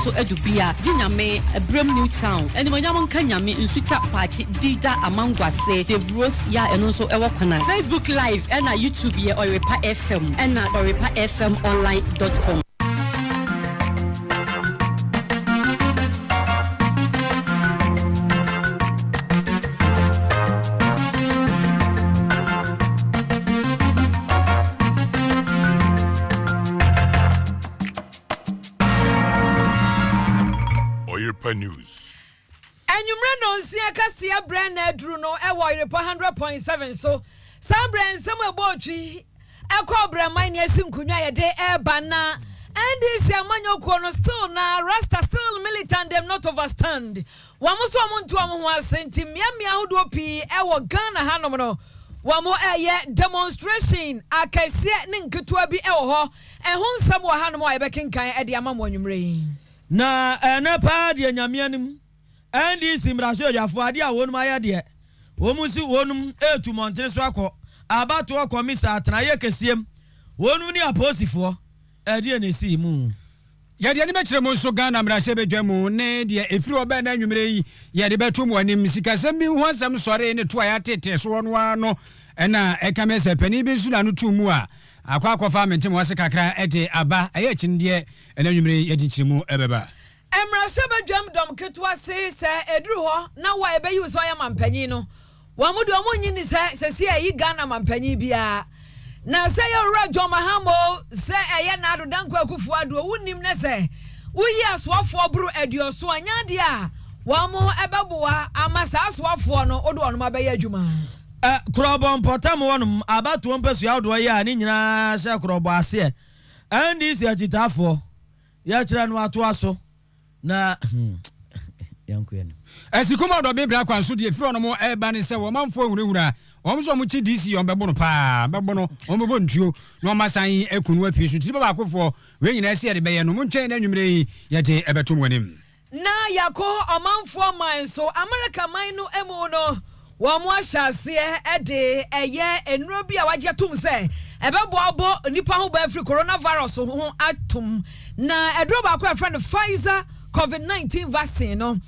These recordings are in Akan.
so edubia Jinyame Brem New Town and Monyamon Kanyame Nsuta Pachi Dida Amangwase the Rose ya and also Ewakana Facebook Live and YouTube here Oyerepa FM and orepafmonline.com. Oyerepa News. And you run on Siakasia brand Nedruno, Oyerepa 100.7. So, some brand, some about tree, a cobra, mine, yes, in Kunya, de air banana, and this Yamanyo corner still now, Rasta still militant, them not overstand. One more to a sent him, Yamia Udopi, our Ghana Hanomano. One more demonstration. I can see it Ninkutua be Elho, and whom some were Hanamo, Becking Kai at the Amamonium rain. Na na pa de nyamianim andi simraso yafo ade a wonu maya de womusi wonum etu montre so akọ abato komisa atraye kesiem wonu ni aposifo ade na si mu ya de ni mekire mo so Ghana mrahye bedwamu ne de efiri oba na anwumre yi ya de beto mo anim sikasem bi ho asem sore ne to ya tete so no ano na ekamese pani bi su na no tu mu a akwa fa mentem wase kakra ede aba aye chinde ena nwumre yedichirimu ebeba Emra sebedwam dom ketwa se eduru ho na wa ebe yi so ya mampanyi no wa mudu omunyi ni se yi Ghana mampanyi bia na se ye ora John Mahamo se eye na ado danko akufu ado wunim ne se wuyi aswafo buru edioso anya de a wa mo ebeboa amasa aswafo no odo ono mabeya adwuma Krobon potam wonum abato mpesu ya odo ya ni nyina se krobo ase andi si agitafo ya kira no ato aso na yankuen esikuma do bebra kwanso de efiri ono mo eba ne se wo manfo ehurehura omso mo chi DC on bebo no pa bebo no on bebo ntuo no masan ekunu apisu ti baba akofo we nyina se de beye no mo ntwen na nwumre yi yete ebeto mo anim na yako omanfo man so America man no emu no wa mo ahyase ede eye enuro bi a waje tum se ebeboabo nipa ho ba afri coronavirus ho atum na edro ba kwa friend Pfizer COVID-19 vaccine no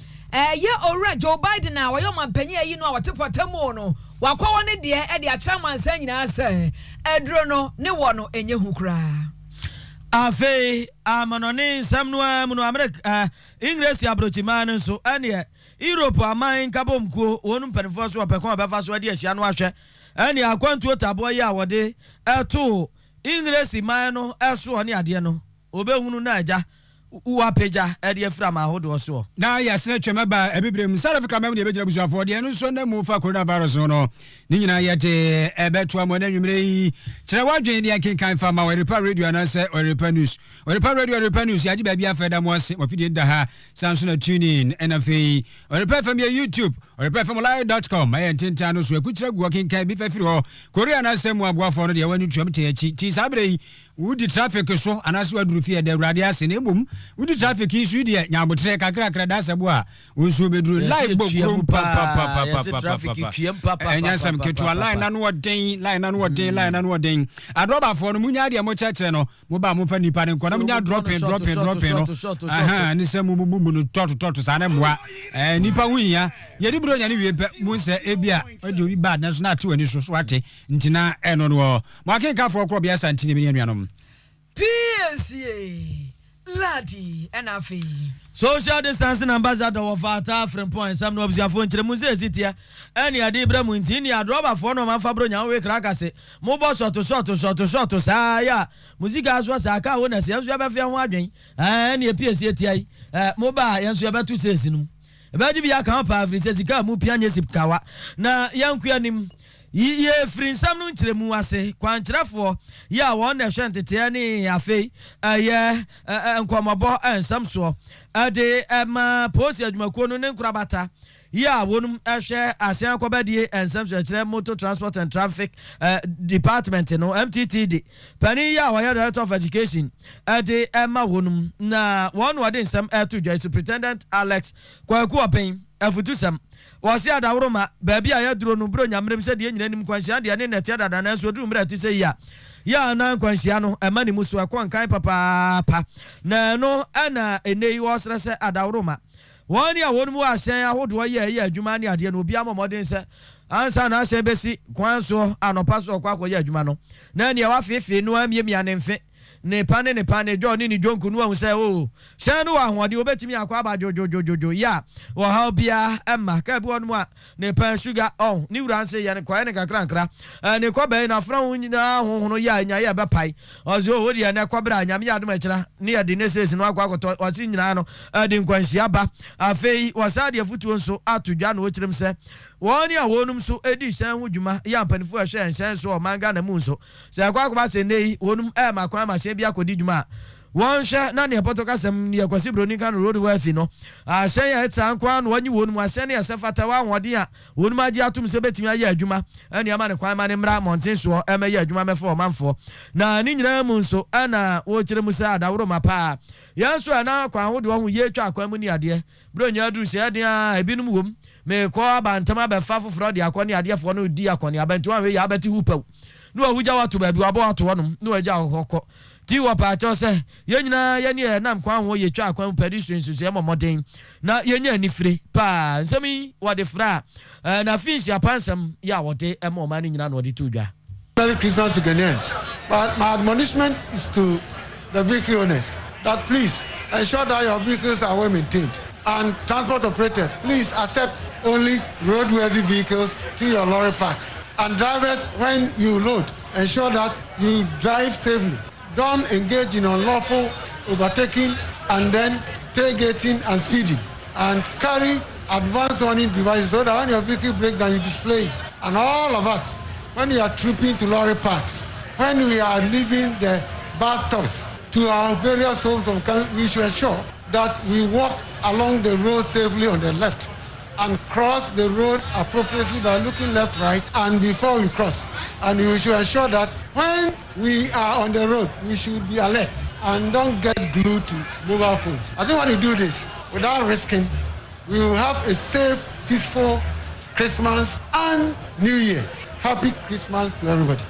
ye ora Joe Biden na wa yo mampanyi ayi no awatepotamo no wakwa woni de ede a chairman san nyina se edro no ne wo no enye hu kra afi amanoni samno amuno America English abrochimano so ane Europe amain kabomko wonu mpanifo so opekon obefa so de ahia no ahwe ane akwantu tabo ya wode eto English man no eso ne ade no obehunu na aja uwapeja ede afra ma hodo so na ya sene twema ba ebebrem South Africa mam ne begira busuafo de no so na mu fa coronavirus no ni nyina yete ebeto amona nwumre yi kire wadwen ne akenkan fa ma Oyerepa radio na se Oyerepa news Oyerepa news ya jiba bia feda mo ase ofide da ha sanso na tune in NFA Oyerepa FM YouTube orepafmlive.com ayen tinta no so akutira gu akenkan bi fa firi ho Korea na se mu aboafo no de wanu tuam te achi ti sabre wudi traffic so anaso aduru fie de urade ase na emum wudi traffic isu de nyabotre kakra da sebo a wonso beduru live bokrum pa enya sam ketua line na no den adroba fo no munya de mo chekere no mo ba mo fa nipa ne nkona munya dropping no aha ni se mu no toto sa na moa nipa wunya ye di bro nya ne wie pe mu se ebia odi obi bad na so na ate wani so ate ntina eno no mo akenka fo kro bia santini bi anuanom PSA Ladi NFA social distancing ambassador of Ata from point some no observation nkyere mu se sitia eni ade ibramu ntini adroba fo no manfa bro nya we kraka se mo bo short sa ya muzika so sa ka wona se enso abefa ho adwen eni PSA tiai mo ba enso abetu sesinum ebaji bi aka pa afri se sika mu pianye sipkawa na yankua nim ye free sam no nkyere mu ase kwankyerefo ya won na hwentete ne afei ye nkomobo ensam so ade ma posi adwumakuo no ne nkurabata ya wonum ehwe asian kwabadie ensam so kyere motor transport and traffic department no MTTD pani ya wa director of education ade ma wonum na won wade ensam to joy superintendent Alex Kwaku Open afutusam wasi adawroma baabi a ya duro no bro nyamrem se de nyina nim kwanhia de ne nete dada na so duru mra ti se ya ya na nkwanhyia no ɛma ne mu so ɛkɔ papaapa na no ɛna ene yi wɔsrɛ sɛ adaworoma wɔn ne a wɔn mu ahyɛn ahodoɔ yɛ adwuma ne adeɛ no obi ama mmɔden sɛ ansa na ahyɛn bɛsi kwan so anɔpa so ɔkɔ akɔyɛ adwuma no na nea wafeefee no amiamia ne mfe ne pane John ni jonku no say oh hyɛn no ahoɔden obetimi akɔ aba jojojojo ya wɔ ha bia ɛma ka bi wɔn mu a ne pan sugar on ni wura nse yɛ ne kɔɛ ne kakrankra ne kɔbɛn na fra ho nyina hohono ya nya yɛ bɛpai ɔzo wo de ne kɔbra nyame yɛ adom akyira ne yɛ de ne sesi no akɔ akɔtɔ ɔsi nyina no de nkwanhyia ba afei wɔsa de afutuo nso atodwa na wɔkyerem sɛ wɔn a wɔnum so edi hyɛn ho dwuma yɛ mpanifo ɛhwɛ hyɛn so ɔmanga na mu nso sɛ akɔ akɔba sɛ nei wɔnum ma kwan ma hyɛn bi akɔdi dwuma wɔn hwɛ na ne pɔtɔ kasɛm ne kwasi broni kan road worthy no ahyɛn yɛ ɛta nkwa na wɔnyi wɔnum ahyɛn ne yɛsɛ fata wa ahoɔden a wɔnum agye atum sɛ betumi ayɛ adwuma ɛne ama ne kwan ma ne mmra mɔnten soɔ ɛmɛyɛ adwuma mɛfɔ ɔmanfoɔ na ne nyinaa mu nso ɛna wɔkyerɛ mu sɛ adaworo ma paa yɛn nso ɛna kwan ahodoɔ ho yɛ atwa akwan mu ne adeɛ bronya aduru sɛ ɛdeɛ a ebinom wom me ko abantama befa foforo de akɔne adeɛfo no di akɔne abantuma we ya beti hupaw no ahugya wato ba bi wabo wato wonom no agya hokɔ ti wo pa cho sɛ yenyina ye ne nam kwan ho ye twa akwan pedestrians so ye momoden na yenya anifire pa nsɛmi wode fra na finch apansam ya wode ɛma ɔma ne nyina na wode to dwa. Merry Christmas to Ghanaians. But my admonishment is to the vehicle owners that please ensure that your vehicles are well maintained. And transport operators, please accept only roadworthy vehicles to your lorry parks. And drivers, when you load, ensure that you drive safely. Don't engage in unlawful overtaking and then tailgating and speeding. And carry advanced warning devices so that when your vehicle breaks down, you display it. And all of us, when we are trooping to lorry parks, when we are leaving the bus stops to our various homes, we should ensure that we walk along the road safely on the left and cross the road appropriately by looking left, right, and before we cross. And we should ensure that when we are on the road, we should be alert and don't get glued to mobile phones. I think when we do this, without risking, we will have a safe, peaceful Christmas and New Year. Happy Christmas to everybody.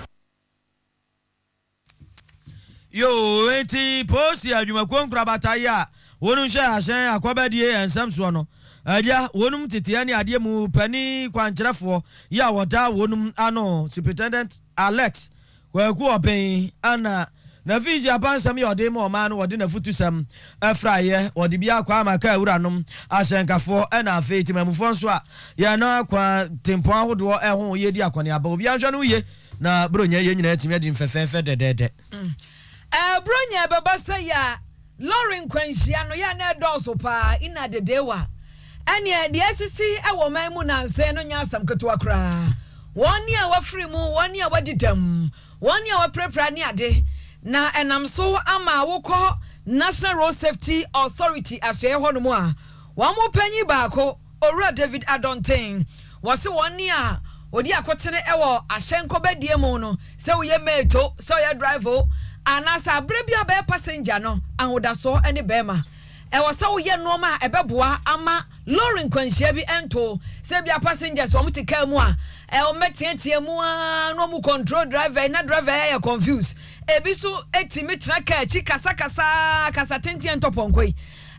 Yo, enti posi adwuma konkura bataya wonum hwe ahyen akobadie ensam so no adia wonum tete ne ade mu pani kwankyerefo ya woda wonum ano superintendent Alex kwaku open ana na fiji abansam ya ode ma oma no wode na futusam afraye wode bia akwa amaka awuranom ahyenkafo na afeiti mamufo nso a ya na akwa tempo ahodo ho yedi akone aba obi anhwe no ye na bronya ye nyina atimi adi mfefefe dedede bronya baba say ya Lauren Kwanshia no ya na doso pa ina dedewa ene de asisi e wo man mu nanse no nya asam keto akra woni a wafri mu woni a wadidam woni a waprepra ne ade na enam so ama wokọ National Road Safety Authority asoe ho no mu a wo mo panyi baako Owura David Adonten wose woni a odi akotene e wo ahyenko badie mu no se wo ye meto se wo ye driver anasa abrebia be passenger no ahodaso ene bema e wose wo ye noma ebeboa ama Lauren Kwanshia bi ento se bia passengers wo mutika mu a e o metietie mu a no mu control driver na driver ya confused e bi so etimi traka chi kasa tentien toponkoi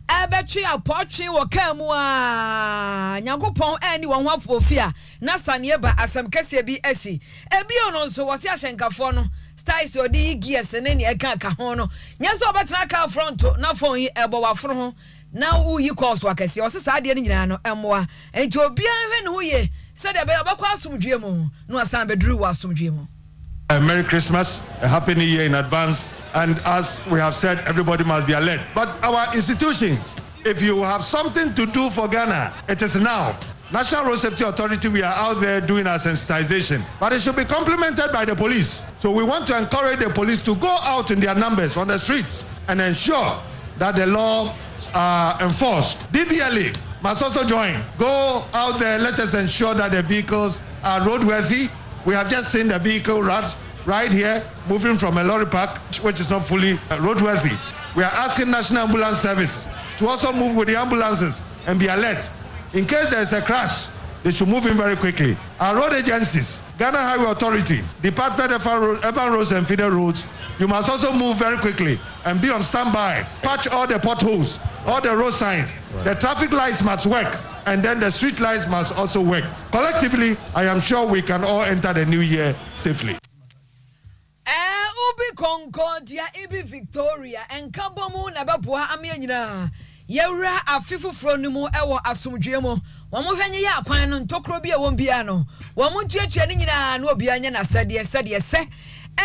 e betwe apotwe wo ka mu a nyankopon ani wo ho afofia na saneba asam kase bi asi e bi ono nso wo se ahyenkafo no styles odi gears ne ne eka ka ho no nyeso obetra ka front na phone yi ebo waforo ho na uyi course wakase o se sa ade ne nyina no emoa enti obi anhwe ne ho ye se de be obekọ asomdwe mu no asan beduru wa asomdwe mu. Merry Christmas, a happy new year in advance. And as we have said, everybody must be alert. But our institutions, if you have something to do for Ghana, it is now. National Road Safety Authority, we are out there doing our sensitization. But it should be complemented by the police. So we want to encourage the police to go out in their numbers on the streets and ensure that the law are enforced. DVLA must also join. Go out there, let us ensure that the vehicles are roadworthy. We have just seen the vehicle right here moving from a lorry park, which is not fully roadworthy. We are asking National Ambulance Service to also move with the ambulances and be alert. In case there is a crash, they should move in very quickly. Our road agencies, Ghana Highway Authority, Department of Urban Roads and Feeder Roads, you must also move very quickly and be on standby. Patch all the potholes, all the road signs. The traffic lights must work, and then the street lights must also work. Collectively, I am sure we can all enter the new year safely. Ubi Concordia, Ibi Victoria, and Kabomu Nababua Amiana. Yewra afifu fronumu ewo asumdwemo wamo hwenye ya kwan no ntokro bia won bia no wamo tuatua ni nyina na obi anya na sade se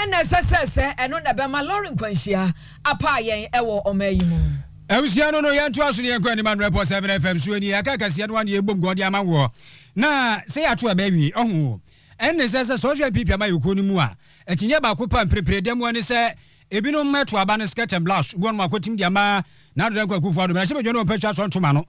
ena sesese eno na be ma Lauren Kwanhia apa yen ewo omayimo Ewusia no yentu aso ne yankwa ni man report 7 FM so ni akakase no ane ebom godi amawo na se ya to abawi ohu enne sese social people ma yoko ni mu a etinye ba ko pa prepare dem woni se ebino meto aba ne skirt and blouse won makotim dia ma na do kwa kufu ado na shebe jono pecha so ntoma no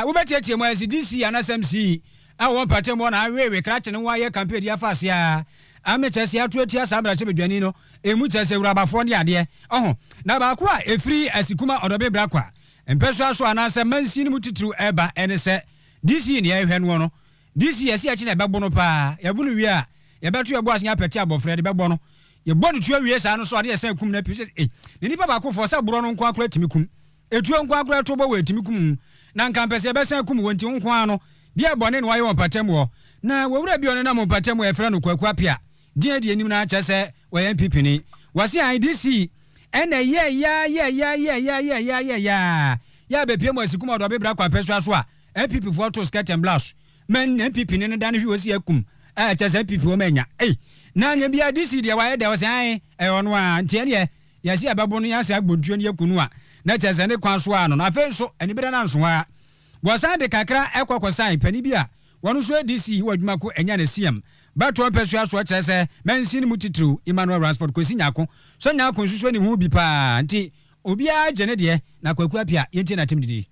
wo betietie mo SDC and SMC a won patem won awewe krache ne wa ye campaign dia fase a amechese atuati asambra shebe dwani no emu chese urabafo ne ade oho na ba ko a efri asikuma odobe bra kwa empeso aso anase mansi ni mutitru eba ene se DC ne ye hwe no DC yesi achi na bebo no pa ya bunu wi a ye beto ye bo asnya pete abofre de bebo no ye bonu tuwa wie sa no so ade ese kum na pise ni nipa ba ko fo sa buro no nko akura timi kum etuo nko akura to bo we timi kum na nka mpese be sa kum wonti nko ano de bone no waye won patem wo na wawura bi ono na mo patem wo efra no kwaku apia de enim na acha se wo MPP ni wase IDC ena ya be piem asikum odo be bra kwa peso aso a MPP for to skirt and blouse men MPP ni no dan hwi osi akum acha se MPP wo manya na nya bia DC de waye de wo se ai ono a ntie ne ya si ababo no ya se agbontuo ne yakunu a na chese ne kwan so ano na afen so anibere na nso a bosan de kakra ekwakosan pani bia wono so DC wadwuma ko enya ne CM bato peso aso chese mensi ni mutitru Emmanuel Transport ko si nyako so nyako nsuso ni hu bi pa nti obi a gene de na kwaku apia yenti na timdidi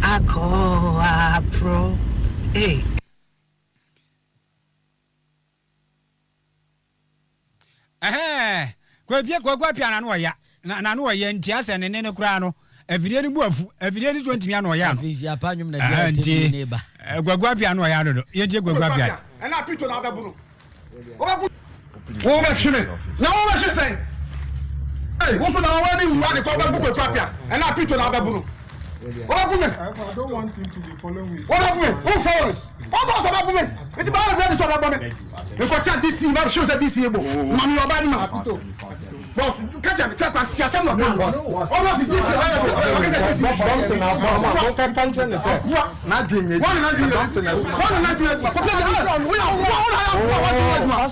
ako apro kwaku apia na no ya na no ya nti ase ne ne kura no evidie ni buafu evidie ni so ntimi ano ya no afisi apanyum na dia timi neba kwaku apia no ya dodo yenti kwaku apia na pito na ababu wo ba hweme na wo ba hwese wo so na wo ni wu ade ko ba kwaku apia na pito na ababu what happened? I don't want him to be following me. What happened? Who followed? What was happening? It's about the so happening. You got to DC, but shows that DC able. Mami your body man. Boss, catch him. Try to see some of them. Almost DC. What is this? Johnson now. What can country the say? Not doing it. What not doing it? What not doing it? We are what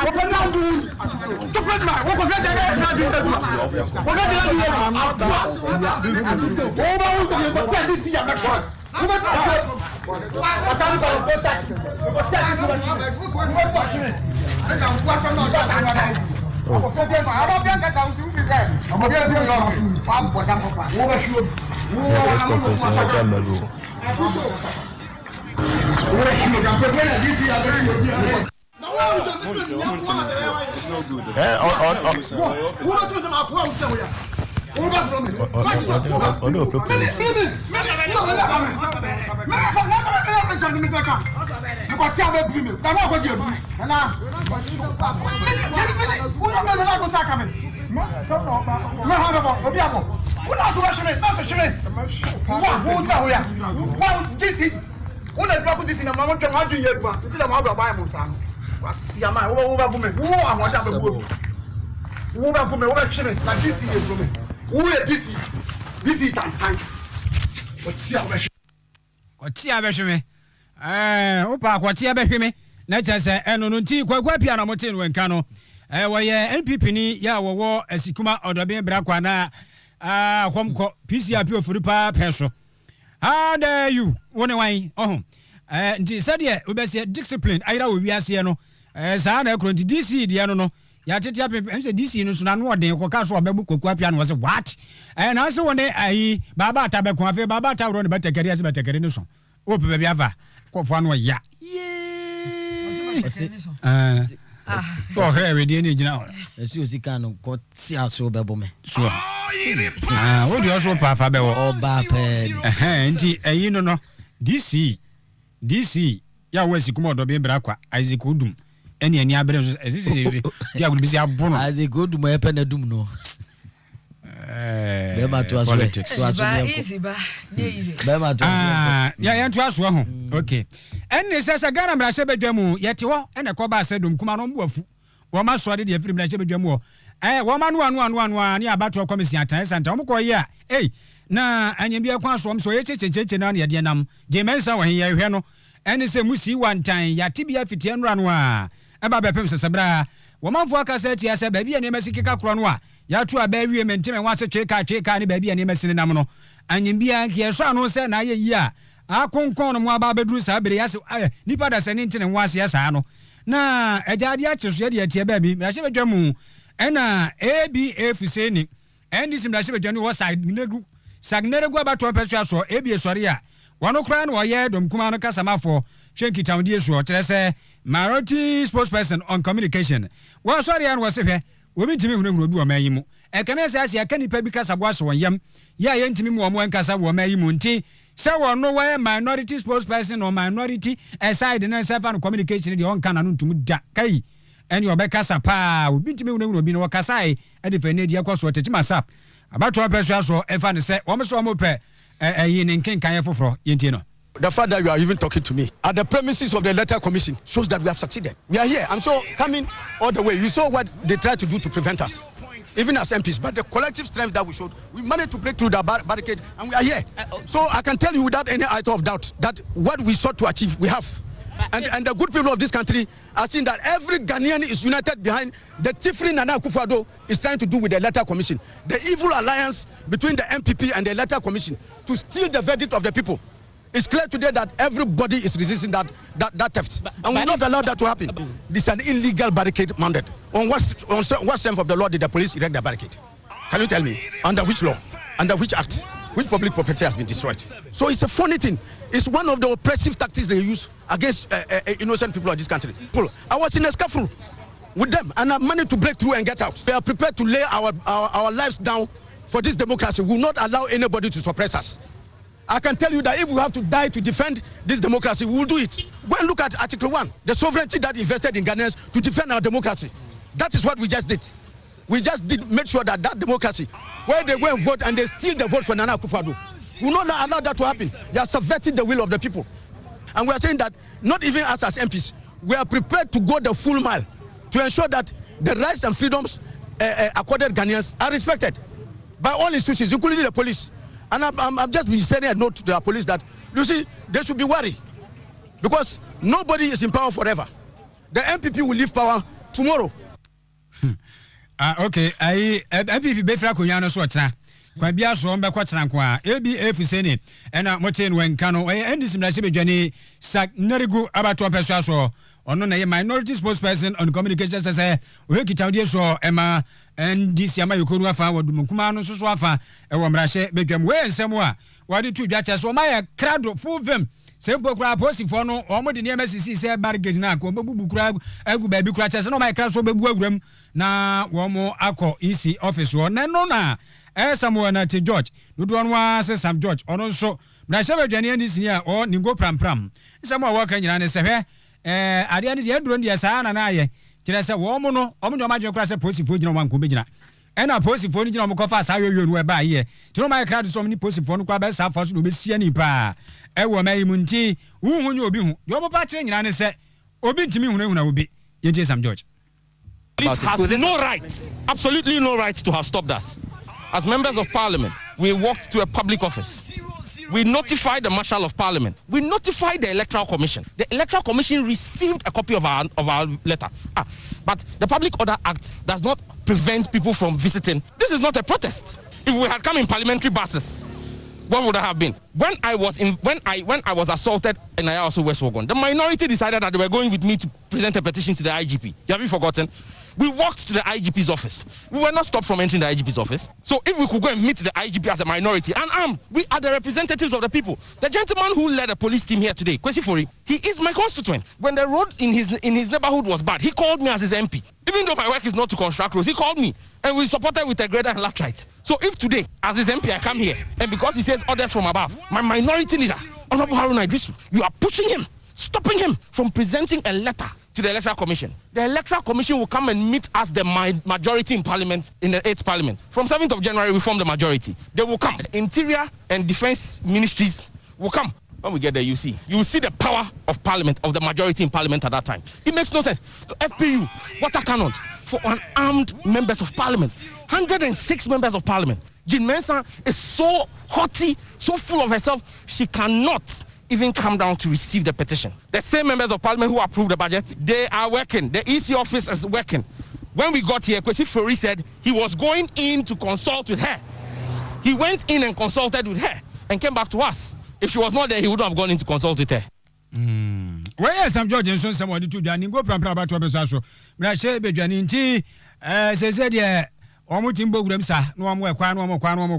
What not doing? Stupid man. What was that? What opa kwatia behweme na chese eno no nti kwagwa pia na mote no enka no wo ye MPP ni ya wo asikuma odobe bra kwa na homko PCP ofuru pa penso how dare you woni wan nti sadie obese discipline ayira wo wiase no saa na ekro nti DC die no ya tete apem em se DC no so na no odin ko ka so obebu kwaku apia no wo se what na so woni ayi baba atabekon afi baba atawro ne betekeri ase betekeri no so o pepe biava ko fo no ya so he we die ni gina ora esi osika no ko ti aso obebo me so o di oso pa fa be wo oba pe nti ayi no DC ya wesi kuma do be bra kwa Isaac Odum ene ani abere so esisi dia go bi si abono Isaac Odum e pe na dum no be ma to aso easy ba easy be ma to ya to aso ho okay enne sesa Ghana mra se bedwamu yete ho ene ko ba se dum kuma no mbo afu wo ma so de de afiri mra se bedwamu ho wo ma no anu ni abato komisi atan santa wo ko ye a na anyambia kwa so so ye chechecheche na ye nam je mensa wo he ye hwe no ene se musi wantan ya tibia fitie nra no a eba be pem sesebra wo manfo aka se tia se ba bia ne masikika kro no a ya to aba wie mentime wa se tweka ne ba bia ne masine nam no anyambia ke so anu se na ye yi a akonkon no mo aba beduru sa bere ya se nipa da se ne ntene ho ase ya sa no na ejade a cheso ye de tie ba bi me hye bedwamu ena ABF se ni endi sim da hye bedwanu wo sagnere gu abato peso aso ebie sori a wono kra na woye dom kuma no kasamafo hwenki tawdie so kire se minority spokesperson on communication wo sori an wo se hwe obi ntimi hunahunu obi wo mayi mu ekene se asia kanipa bi kasabo aso wonyam ya ye ntimi mu wo nkasa wo mayi mu nti se wono wo minority spokesperson or minority aside na sefa no communication de on kana no ntumu da kai eni obekasa pa obi ntimi hunahunu obi no wakasai e de fene dia kwaso tete masap abato peso aso efa ne se wo me so mo pe yin nkenkan foforo yentie no. The fact that you are even talking to me at the premises of the electoral commission shows that we have succeeded. We are here. I'm so coming all the way. You saw what they tried to do to prevent us, even as MPs. But the collective strength that we showed, we managed to break through the barricade, and we are here. So I can tell you without any iota of doubt that what we sought to achieve, we have. And the good people of this country are seeing that every Ghanaian is united behind the Tifri Nana Akufo-Addo is trying to do with the electoral commission. The evil alliance between the MPP and the electoral commission to steal the verdict of the people. It's clear today that everybody is resisting that theft. And we will not allow that to happen. This is an illegal barricade mounted. On what strength of the law did the police erect the barricade? Can you tell me? Under which law? Under which act? Which public property has been destroyed? So it's a funny thing. It's one of the oppressive tactics they use against innocent people of this country. I was in a scuffle with them and I managed to break through and get out. They are prepared to lay our lives down for this democracy. We will not allow anybody to suppress us. I can tell you that if we have to die to defend this democracy, we will do it. Go and look at Article 1, the sovereignty that invested in Ghanaians to defend our democracy. That is what we just did. We just did make sure that democracy, where they go and vote and they steal the vote for Nana Akufo-Addo, we will not allow that to happen. They are subverting the will of the people. And we are saying that not even us as MPs, we are prepared to go the full mile to ensure that the rights and freedoms accorded Ghanaians are respected by all institutions, including the police. And I'm just been sending a note to the police that, you see, they should be worried because nobody is in power forever. The MPP will leave power tomorrow. Okay, MPP befra kunyano so tena. Kwa bia so mbe kwatena kwa ABF sene ena moten wenka no endisi mra shebe dwane sak nerigu abato peso aso ono na ye minority spokesperson on communication say we kitawde so ema ndisi ama yokoru afa wadum kuma no so afa e wo mra she bedwam we nsem a wade tu dwa che so ma ye crado full vem sempo kura posifo no omo de ne MSC say barricade na ko bebubu kura agu ba bi kura che se no ma kra so bebu aguram na wo mo akọ EC office wo na no na Samuel na te George dodo no wa se Sam George ono so na shebe dwane ani sinia o ningo pram Samuel wa kan nyina ne se hwe ade ane de duro ne sa na na ye kire se wo mo no o mo de ma dwen kura se posifo gina wan ko be gina ena posifo ni gina mo kofa sa yoyo no e ba ye ti no ma kra do so ni posifo no kwa be sa fo so no be sia ni pa e wo mai mu nti hu nyi obi hu yo mo pa kire nyina ne se obi ntimi hunahuna obi ye je Sam George. Police has no right, absolutely no right to have stopped us. As members of parliament, we walked to a public office. We notified the Marshal of Parliament. We notified the Electoral Commission. The Electoral Commission received a copy of our letter. But the Public Order Act does not prevent people from visiting. This is not a protest. If we had come in parliamentary buses, what would have been? When I was assaulted in Ayawaso West Wogon, the minority decided that they were going with me to present a petition to the IGP. Have you forgotten? We walked to the IGP's office. We were not stopped from entering the IGP's office. So if we could go and meet the IGP as a minority and armed, we are the representatives of the people. The gentleman who led the police team here today, Kwesi Fori, he is my constituent. When the road in his neighborhood was bad, he called me as his MP. Even though my work is not to construct roads, he called me and we supported with a grader and latrite. So if today, as his MP, I come here and because he says orders from above, my minority leader, Honorable Haruna Idrisu, you are pushing him stopping him from presenting a letter to the Electoral Commission. The Electoral Commission will come and meet us, the majority in Parliament, in the 8th Parliament. From 7th of January, we form the majority. They will come. Interior and Defense Ministries will come. When we get there, you will see the power of Parliament, of the majority in Parliament at that time. It makes no sense. FPU, water cannons for unarmed members of Parliament. 106 members of Parliament. Jean Mensa is so haughty, so full of herself, she cannot even come down to receive the petition. The same members of Parliament who approved the budget, they are working. The EC office is working. When we got here, Kwesi Fori said he was going in to consult with her. He went in and consulted with her and came back to us. If she was not there, he wouldn't have gone in to consult with her. Well, yes, I'm George and someone to Johnny go from Prabha to Abasaso. Brashe Bejanin T. Said, yeah, Omutimbo Grimsa, no more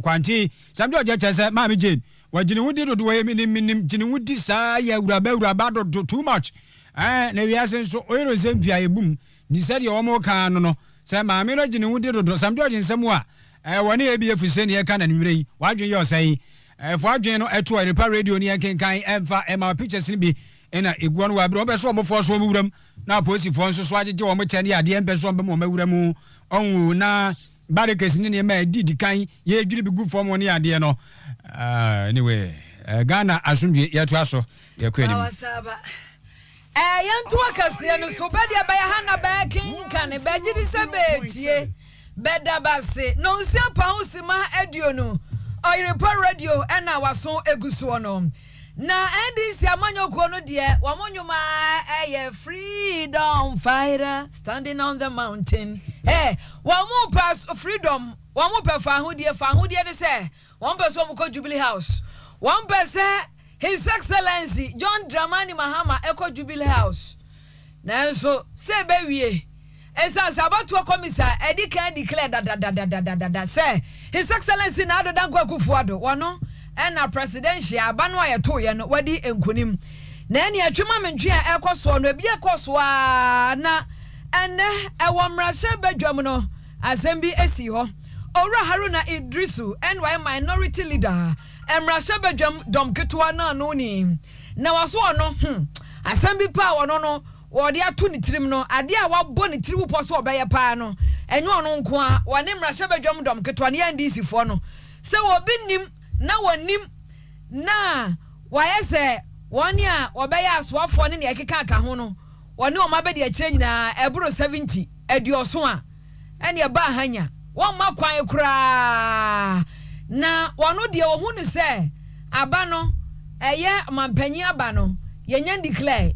quanti. Some George said, Mammy Jane. What Jinwood did do a minimum Jinwood desire, Rabado too much. Never hasn't so oil Zempia boom. Decided your more can, Sam Mamma Jinwood did some George in somewhere. One year be a Fusenia can and Ray. Why do you say? For General at Oyerepa radio near Kenkai and my pictures be in a iguan wabro, some of us will now posting for so swatted to Omachania, the Empress from Muramu, on na barricades in the man did the kind, ye did be good for 1 year, dear no. Anyway, Ghana, I assume you're trasso, you're quitting. Young Twakas, and so bad by Hannah backing can a badger disabate, ye. Beda basse, no pounds in my ediono. Oyerepa radio and our so egusuono. Na endis yamanyo kono die wamonyo ma freedom fighter standing on the mountain. Wamu pass freedom, wamu pa fa hu die de say. One person mu ko Jubilee House. One person His Excellency John Dramani Mahama eko Jubilee House. Nanso se be wie Esa sabatu komisa edi can declare da say His Excellency na do dan Kwakufuado wano na presidential abano ayeto ye no wadi enkunim na ene atwema mentwe a ekoso no bia ekoso na ene ewomrashe badwam no assemble esi ho Ora Haruna Idrisu NY minority leader emrashe badwam dom ketwa na no ni na waso no assemble pa wono no wodi atu ni tirim no ade a wabɔ ni tirimu pɔ so obɛyɛ paa no enyo ɔno nko a wɔne mmrahye badwam dɔm ketwa ne NDC fo no sɛ obi nim na wɔnim na wɔyɛ sɛ wɔne a wɔbɛyɛ asoafo ne ne ɛkeka aka ho no wɔne ɔma bɛde akyerɛ nyinaa ɛboro 70 aduoso a ɛne ɛba hanya wɔn ma kwan kura na wɔno deɛ wo hu ne sɛ aba no ɛyɛ mampanyi aba no yɛnya declare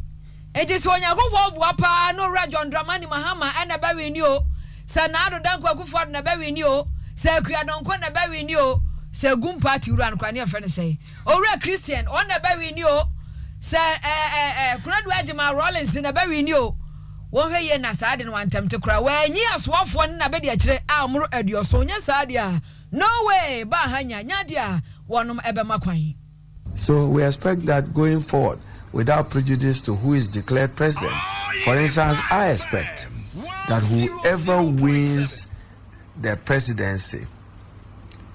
Ejisi onyago wo pa no John Dramani Mahama na ba weni o se na ado dan Kwakufuado na ba weni o se akua donko na ba weni o se gum party ru an kwane afre ne sei owura Christian on na ba weni o se kunadu agima Rollins na ba weni o wo hweye na saade no antem te kura wanyi asoafo na be de akire amuru aduoso nya saade a no way ba hanya nya dia wonom ebe makwan. So we expect that going forward, without prejudice to who is declared president. For instance, I expect that whoever wins the presidency,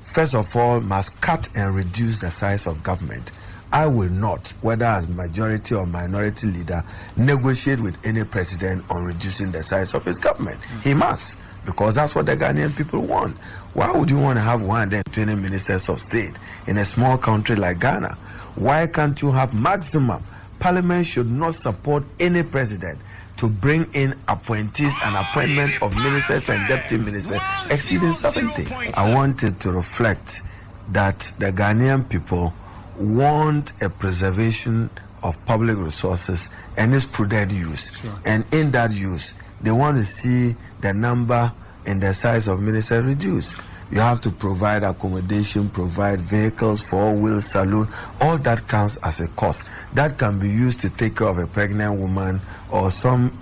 first of all, must cut and reduce the size of government. I will not, whether as majority or minority leader, negotiate with any president on reducing the size of his government. He must, because that's what the Ghanaian people want. Why would you want to have 120 ministers of state in a small country like Ghana? Why can't you have maximum? Parliament should not support any president to bring in appointees and appointment of ministers and deputy ministers exceeding 70. I wanted to reflect that the Ghanaian people want a preservation of public resources and its prudent use. Sure. And in that use, they want to see the number and the size of ministers reduced. You have to provide accommodation, provide vehicles, four-wheel saloon. All that counts as a cost. That can be used to take care of a pregnant woman or some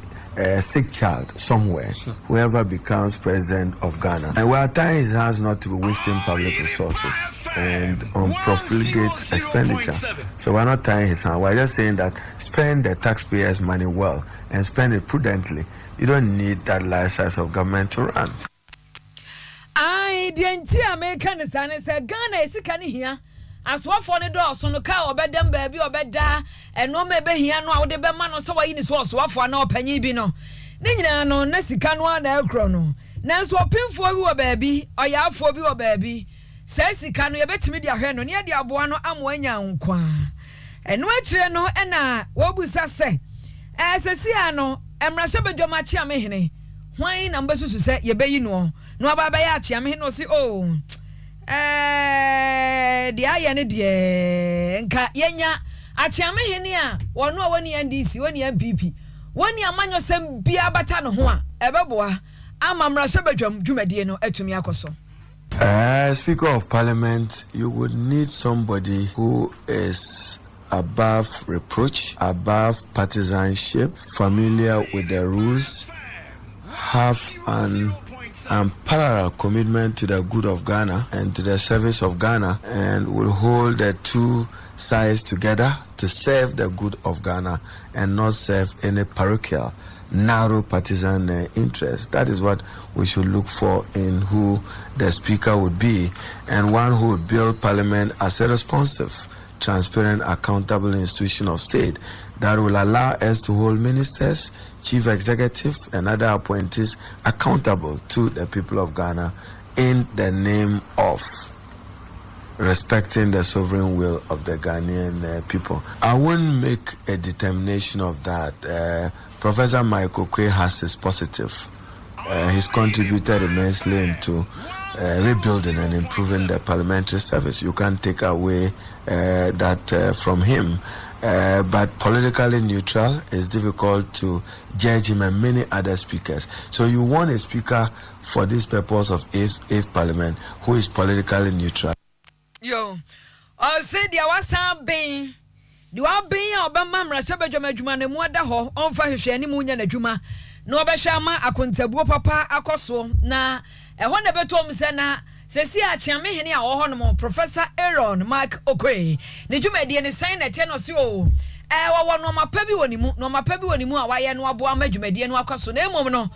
sick child somewhere, sure. Whoever becomes president of Ghana. And we are tying his hands not to be wasting public resources and on profligate expenditure. So we're not tying his hands. We're just saying that spend the taxpayers' money well and spend it prudently. You don't need that large size of government to run. The entire American is Ghana is a Ghana here. aswafo ne do so no ka obedam baabi obeda eno ma behia no a wo de be ma no so wayi ni so aswafo na opanyi bi no ne nyina no na sika no na ekro no nanso opemfo bi wo baabi oyafo bi wo baabi sai sika no ye betimi de ahwe no ne de aboa no amoanya nkwa eno akire no na wobusa se sesia no emrahye bedwoma chia mehene hwan na mbesusu se ye beyi no no ababa ya chia mehene no si de aye ne de nka yenya achia mehene a wono a woni NDC woni MPP woni amanyo sem bia bata no ho a ebeboa ama mrahye bedwom dwumadie no atumi akoso. Speaker of Parliament, you would need somebody who is above reproach, above partisanship, familiar with the rules, have an unparalleled commitment to the good of Ghana and to the service of Ghana, and will hold the two sides together to serve the good of Ghana and not serve any parochial, narrow partisan interest. That is what we should look for in who the speaker would be, and one who would build Parliament as a responsive, transparent, accountable institution of state that will allow us to hold ministers, chief executive, and other appointees accountable to the people of Ghana in the name of respecting the sovereign will of the Ghanaian people. I won't make a determination of that. Professor Michael Kwe has his positive. He's contributed immensely into rebuilding and improving the parliamentary service. You can't take away that from him. But politically neutral, it's difficult to judge him and many other speakers. So you want a speaker for this purpose of 8th Parliament who is politically neutral. Yo, I said there was something. You are being a Bamma Sabajama and Mwadaho on Fahish Munya Najuma. No Bashama, a Contabu Papa, a Coso, na a Honda Betom Sena, Cecia Chamehenia or Honomo, Professor Aaron, Mark Okwe. Nejuma Dian is sign at 10 or so. No ma pebi woni mu a waye no aboa madwumadi no akwaso na emom no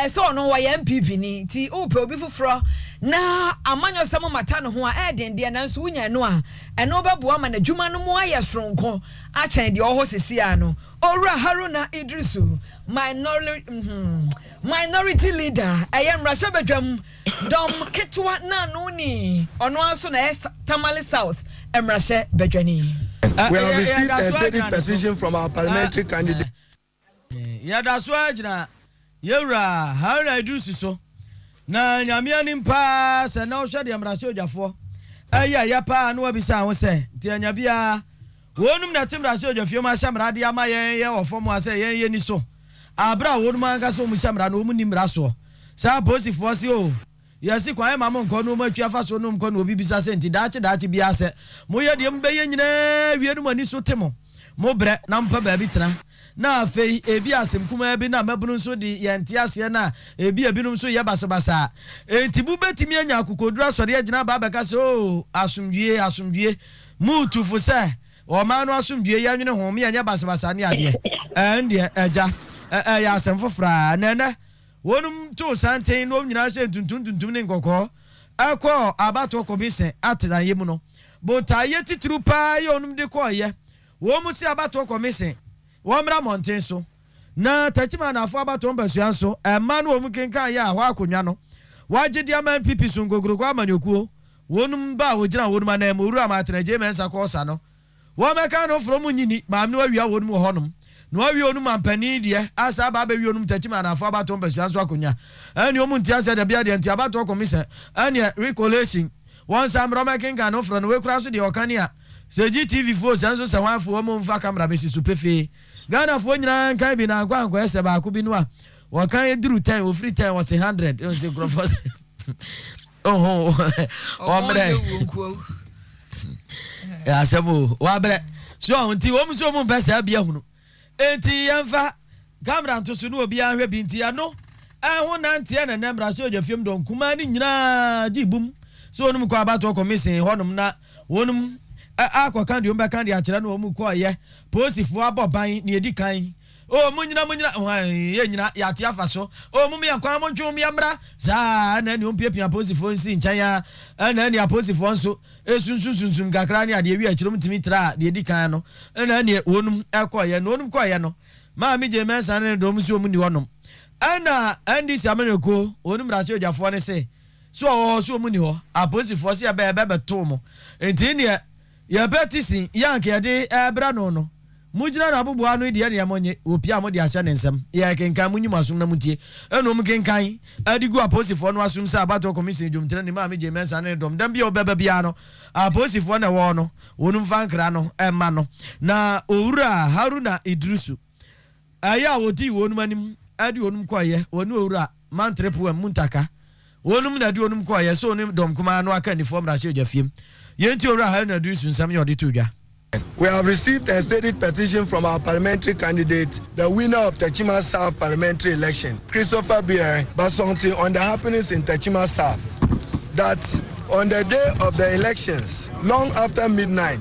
so no waye MPP ni ti ope obi foforo na amanyo samo mata no ho a dende na nso wunya no a eno beboa ma na dwuma no mu aye soronko a chen de oho sesia no Ora Haruna Idrisu minority leader ayem rashabedwam dom ketwa na no ni ono aso na Tamale South emrashe bedwani. We have received a stated position from our parliamentary candidate. That's why Yura, how I do so. Na Yamian pass and now shut the Amrasho Jafo. Yapa, no Abisa was say, Tianabia. Wonum Natim Rasho of Yoma Samradia Maya or Forma say Yeniso. Abra Woodman Gaso Musamra, no Munim Raso. Suppose was you. Yes, if I am among Conuma, Jafasonum Con will be sent to that be asset. Moya the Mbayan, we had money so temo. Mobre, Nampa Babitra. Na fei ebiasem kuma bi na mabunu so di yantiase na ebi abinum so yabasabasa entibu betimi anya akokodura sori agina ba beka so asumdue mutufu se o ma no asumdue ya nwene ho me anya basabasa ne ade ende eja ya asem fofra nene wonum to santen no nyina se tuntuntuntum ne nkokọ akọ abato kobise atran mu no botaye titru pa ye onum de koye wo mu si abato komise Wamra Montenso na tachima na afọ abato mbasua so ema no omu kenkan ya ahọ akonwa no waje dia man pipi sungogoro kwa amanyokuo wonum ba wogina wonum na emu ru amatenaje mensa ko osa no wo meka no from nyini maam no awia wonum honom no awia onum ampani die asa ba ba wi onum tachima na afọ abato mbasua so akonwa ani omu ntia se da bia de ntia abato komise ani recollection once am roma kenkan no from we kura so de okania se GTV fo sanso se wanfo omu mfa camera besi supefe Ghana for nyina kan bi na kwankwa ese ba ko bi no a wo kan eduru 10 wo free 10 was 100 on say grofos ombre ya sebo wa bre so nti wo mu so mu pesa bia hunu enti yemfa camera nto so no obi anhwe bi nti ano ho na ntie na nembra so odwafiem don kuma ni nyina gibum so onum kwa abato commission honum na wonum akwa kandi omba kandi akira no mu ko ye posifu aboban ni edi kan o munyina ye nyina ya tia fa so o mu me yakwan mo ntwe me amra za na ni ompia posifo nsi nkan ya na ni aposifo nso esunsunsun kakra ni ade wi achirom timi tra de di kan no na ni wonum ekoye no onum koye no ma mi je mensa ne do mu si omu ni wonom ana andi si ameneko onum rasio jafo ne se so omu ni ho aposifo se be to mo enti ne ya betisin yanke ya de ebra no mujina na abubu anu ide ne yamonye opia mo de ahya ne nsem ya kenkan munyim asum na mutie enom kenkan adigu aposifo no asum sa abato commission jomtre ne ma me je mensa ne dom dam bia obeba bia no aposifo na wo no wonum fankra no emma no na owura Haruna Idrusu aya wodi wonum anim adi wonum koye wonu owura mantrepu muntaka wonum na di wonum koye so onim dom kuma no aka ni fom ra hye jafiem yenti owura Haruna Idrusu nsam ye odi tudwa. We have received a stated petition from our parliamentary candidate, the winner of Techima South parliamentary election, Christopher Bier Basonti, on the happenings in Techima South, that on the day of the elections, long after midnight,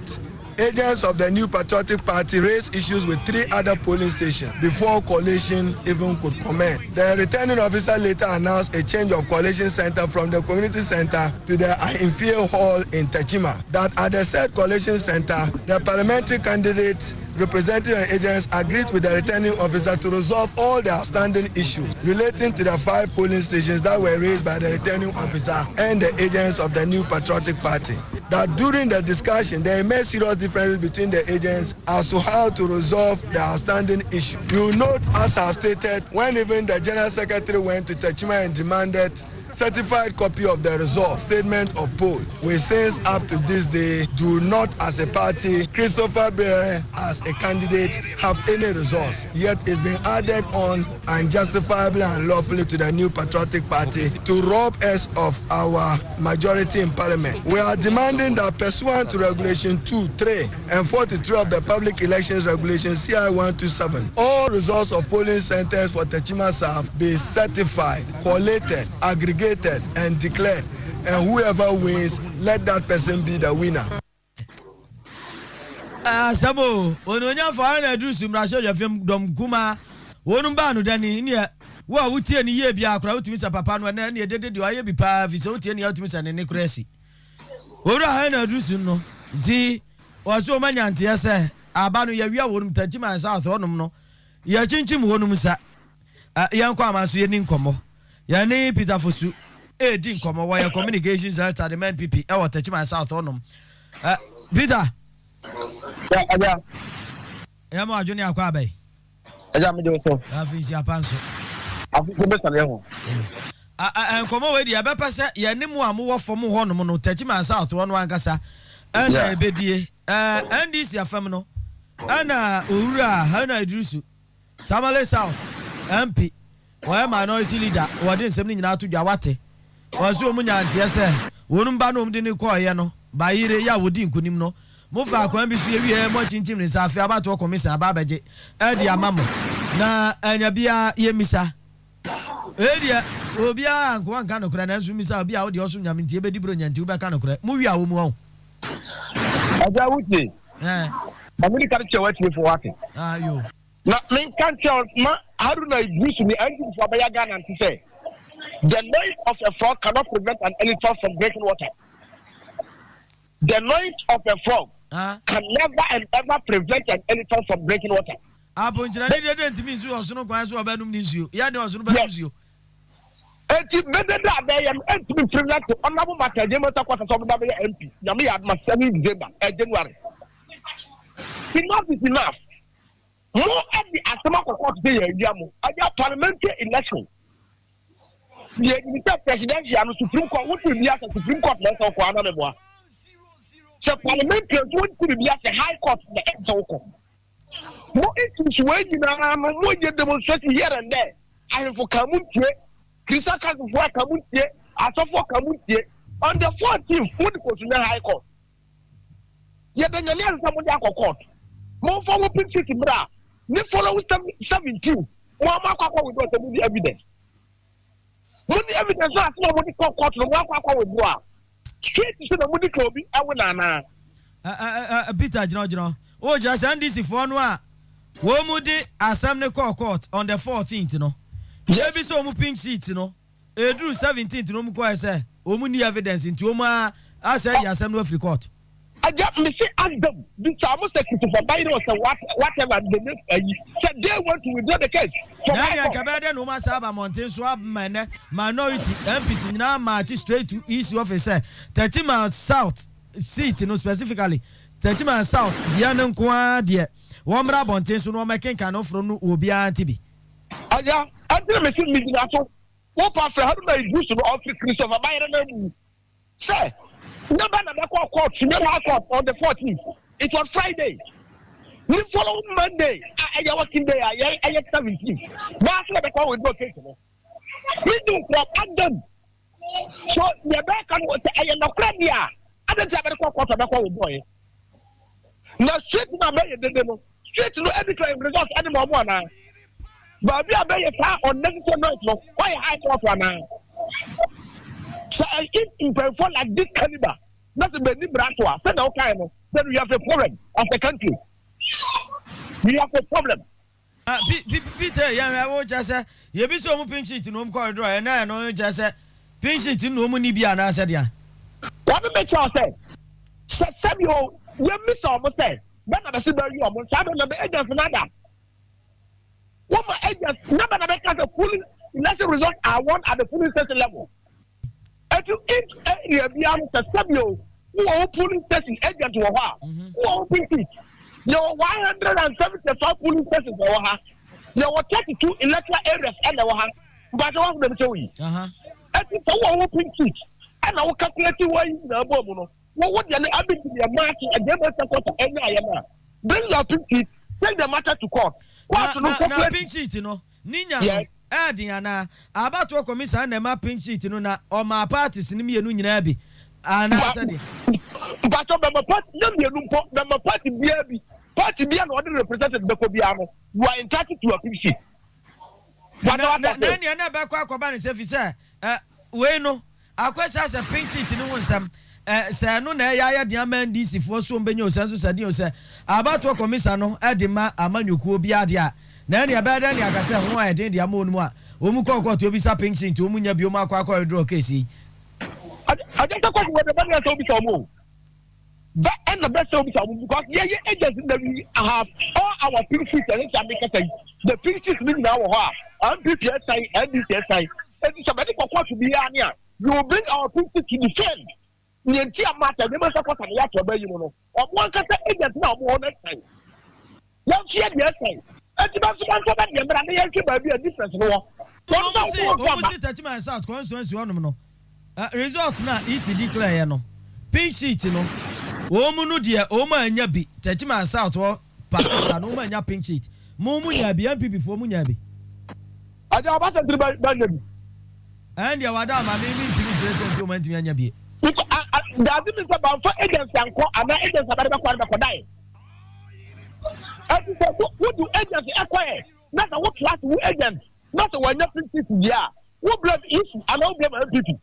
agents of the New Patriotic Party raised issues with 3 other polling stations before coalition even could commence. The returning officer later announced a change of coalition center from the community center to the Inferior Hall in Techima. That at the said coalition center, the parliamentary candidates representing the agents agreed with the returning officer to resolve all the outstanding issues relating to the 5 polling stations that were raised by the returning officer and the agents of the New Patriotic Party. That during the discussion, there emerged serious differences between the agents as to how to resolve the outstanding issue. You note, as I have stated, when even the General Secretary went to Techima and demanded certified copy of the result statement of poll. We since up to this day do not as a party, Christopher Bear as a candidate have any results. Yet it's been added on unjustifiably and lawfully to the New Patriotic Party to rob us of our majority in parliament. We are demanding that pursuant to Regulation 2, 3 and 43 of the Public Elections Regulation CI 127, all results of polling centers for Techima South be certified, collated, aggregated and declared, and whoever wins, let that person be the winner. Sabo, ononya for Haruna Idrusu mrasho ya fem dom kuma wonum ba no dani ne wo wutie ne ye bia akora wutimi sa papa no na ne dede de aye bi pa fi so wutie ne wutimi sa ne kurasi owura Haruna Idrusu no di oso manyante ya se aba no ya wia wonum Techima South onum no ya chinchim wonum sa yankwa amanso ye ni nkomo ya ni Peter Fosu di nkomo wa ya communications at the man PP e wo Techima South onum Peter ya mo ajuni akwa abai me do so afisi apanso afisi be sale ho nkomo we di abepese ya ni mu amu wo fom ho no no Techima South wono ankasa ana ebedie NDC afam no ana owura Haruna Idrusu Tamale South MP wa minority leader wode nsem ni nyina to dwa wate waso omunya ntie se wonum ba no mde ni koye no bayire ya wodi nkunim no mofa akwan bi so ewie mo chinchim ni safi abato commission ababeje edi amamo na anya bia yemisa edia obia anko anka no kura na nsu misa obia wodi oso nyam ntie bedi bro nyanti ubeka no kura mu wi awo mu ho aja wuti mamuni kan chewa ti for wate ayo na men kan chewa ma Haruna Idrusu ni anti for baya Ghana anti say the noise of a frog cannot prevent an elephant from drinking water. The noise of a frog can never and ever prevent an elephant from drinking water. Abonjira ni de ntimi nsu osono kwan so obanum ni nsuo. Ya de osono banum nsuo. Enti medede abeyam entimi prevent honorable Mataje Mota kwata so be MP. Nyame ya ma 7 December January. Enough is enough. More at the Asama court dey yamu. Aja parliamentary election. The presidential and Supreme Court would be at the Supreme Court level for another one. So parliamentary would be at the High Court the Exoko. More issues when you know more demonstration here and there. I have for Kamuntie, Chrisaka for Kamuntie, Asofo Kamuntie on the 14th would go to the High Court. Yet then you know someone court. More for open city bra. Ne follow 17. One more with the evidence. When the evidence is not what the court no wa with boa. Straight to the money club I won na. Peter Jino. O just NDC for no a Womudi assembly court on the 14th, no. Yes. Maybe so pink sheet, no. Drew 17th, no more say. Omuni evidence into Oma. I say assembly of the court. I just ask them. This almost take it for buying or whatever they want to withdraw the case. Nanya Kabada no Masaba Mountain Swab minority MPs now march straight to East officer. 30 miles south seat, no specifically. 30 miles south, Diana Kwa dear. Wamra Bonte so no making can offer no Ubia Tibi. Aya, I didn't make me what after how do I use to office Christopher Byron? Sir. Nobody court on the 14th. It was Friday. The following Monday, I working there. I 17th. But the call with no case. We do from them. So the back and I am not crab here. I don't have a court on the call with boy. Now, straight to my mayor, straight to every claim result anymore. But we are very far on necessary notes. Why high court now? So if in perform like this caliber, that's a Benny Bratois, send all kind of, then we have a problem as a country. We have a problem. Peter, I won't just say, you be so pink sheet in home corridor, and I know just say, pink sheet in home Nibia, and I said, yeah. What the make say? Samuel, you miss almost say, but I said, you almost have another agent for another. What my agent, never make us a full election result I want at the police station level. And to each area beyond the Samuel, who are polling station agent to a who are pinky. Your 175 polling stations over her. There were 32 electoral areas and there were but I want them to show you. And it's a one pinky. And I will calculate why in the Bobo. What would you have been to be a match and they must support any IMA? Bring your pinky, take the matter to court. Now, pink sheet, you know, Nina. Diana, about to commission and my pink sheet, you know, or my parties in me and Union and I said, but my party, party beyond what represented the Kobiano, you are entitled to a pink sheet. But then you never quite combine if you say, well, I question as a pink sheet in one some. Say no na ya dia man DC for so benyo senso sadio say about to commission no edema amanyuku bia dia na ne ba da ne akase ho a den dia mo no a omu kokko to bisa pension to omu nya bi omu akwa draw case I just talk about the money so be so mo that and the best so be so because agents that we have all our pensions and the pensions we now have and PPSI and DCSI and somebody for to be here you bring our pensions to defend the entire matter, they must support and to obey you know. Or one can say agents now more next time. Young share the essay. And you must want to be a difference. No, touch my south constituency one. Results now easy declare no. Pink sheet no. Woman, dear, Oma and Yabi, touch my south or particular no man ya pink sheet. Mumu Yabi, MP before Munyabi. I don't want to buy and your madam, I mean to be dressed to me and Yabi. That's about for agents and agents about die. What do agents acquire? Not a what class who agents, not a one nothing people. Yeah, who blame is and all blame people.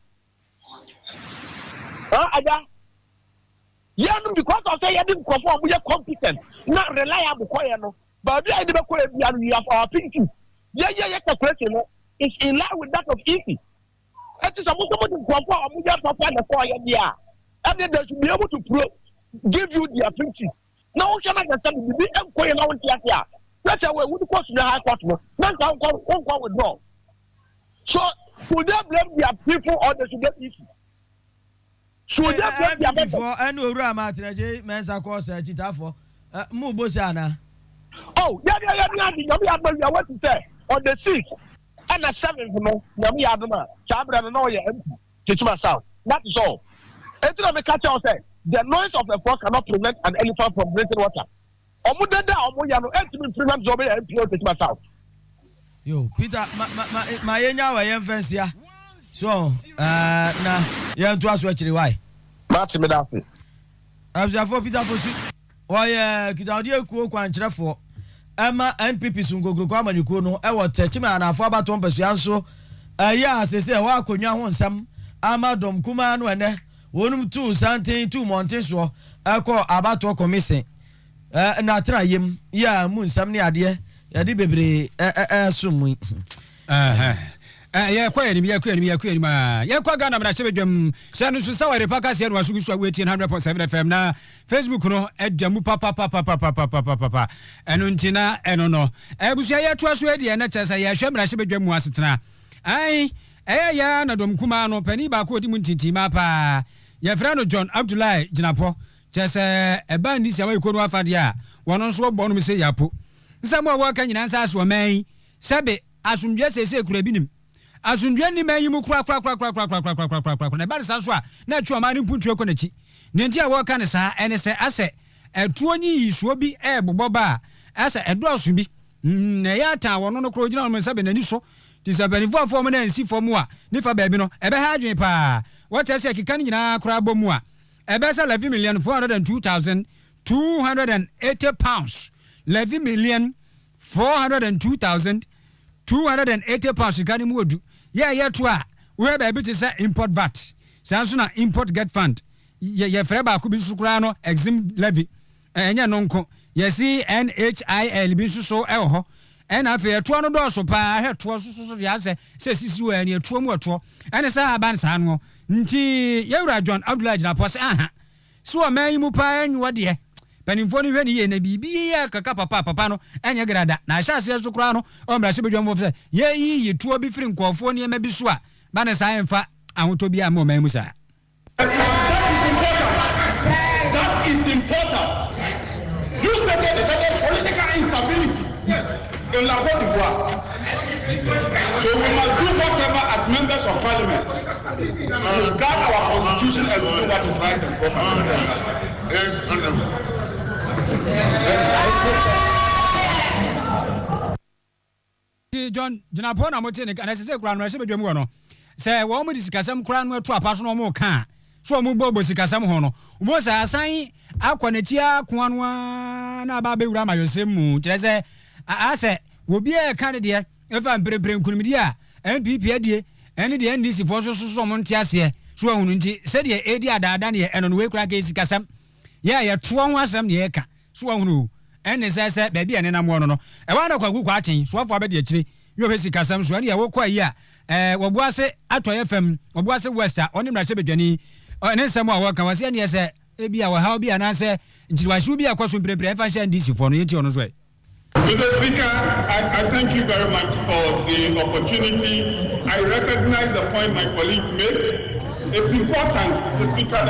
Yeah, because I say I didn't perform, we are competent, not reliable, but we have our thinking. Yeah, the question is in line with that of easy. It is supposed to be and then they should be able to give you their printing. Now, we cannot understand the employee now in here. That's why we would the high court. Now, won't withdraw. So, should they blame their people or they should get issue? Should they blame their people? And we ram out the men's course, Chitafo, Mubosana. Oh, yeah, what to say on the 6th and the 7th, Yami Adama, Chabra, and all your teach myself. That is all. It's not the catcher say the noise of the frog cannot prevent an elephant from drinking water. Omudenda Omuyano, and prevent Zobe and teach myself. Yo, Peter, my enya fence ya. So, na, you have to ask actually why. Martin Medafi. For Peter for why, Kizadia Kuo Quantrefo. Emma NPP Sungo Kwama Yukono, I was Techima and Afaba Tompes Yanso. Yes, they say, Wako Yawan Sam, Amadom Kumano and 1 2 something 2 mountains or I call Abato Commission. na tra yem ya mu nsam ne ade ya de bebre sumu ya kwa ni ya ma ya kwa Ghana mra chebe dwam sanu so saware paka se no asugu awe 100.7 FM na Facebook no edamu papa eno ntina eno no ebusia ya to aso ade na chesa ya hwe mra chebe dwam asetena ai ya na dom kuma no pani ba ko odi mu ntinti ma pa ya fra no John Abdullahi Jinapo chesa eba ndi sia wa ikono afade a wono so bo no me se yapo nsamo wa ka nyina nsa aso mai sabe asundwe sese kura binim asundwe ni mayi mu kura na ba sa so a na atwa ma ni mpuntu ko nachi ne ntia wo ka ne sa ene se ase etuo nyi yisuo bi bobbo ba ase edoso bi na ya ta wono no kro gina no sabe nani so ti sabe ni fo mo na nsi fo mo a ni fa ba bi no ebe ha adwen pa what ase kikan nyina kura bomu a ebe sa 11,402,280 pounds 11,402,280 pounds gani mu odu ye to a we ba bi te say import VAT sanso na import get fund ye frɛ ba ko bi sukura no exim levy enya no nko ye si NHIL bi so ho ena afa ye to no do so pa he to so ya se sisi wa ni to mu to ene sa aban sa no nti ye wura John Abdullahi Jinapo se aha so man yi mu pa enwo de panimfo ni hwe ni ye na bibi ya kaka papa no enye grada na ahyase so kura no o mra hye bedwam fo se ye yi tuo bi firi nkofo ne ma bi so a ba ne sa emfa ahoto bi a ma man mu sa That is important. You said that there is political instability in La Côte d'Ivoire. So we must do whatever as members of parliament to guard our constitution and do what is right and proper. Yes, John Jinapo na mote ne kana se kura no hye bedwam wo no se wo mu disikasam kura no atu apaso no mo ka so mu bobo sikasam ho no mo sa asan akwanetia koanwa na ba bewura mayosem mu kire se ase obi e ka ne de efa mprepre nkunimdi a NPP adie ene de NDC fo so mo ntiase so ahunu nti se de edi adaada ne eno no we kura ka sikasam ye to ho asam ne ye ka so ahunu ene se ba bi ene na mo no no e wa na kwagu kwa aten so afo abede akire yo he sikasam so ene ye wo kwa yi a wobuase atoye fam wobuase west a oni mra hye bedwani ene nsem a wo ka wase ene se ebi a wo ha obi ananse ntiwahye obi akwaso mprepre fa hye ndisi fo no yenti ono so Mr. Speaker, I thank you very much for the opportunity. I recognize the point my colleague made. It's important, Mr. Speaker,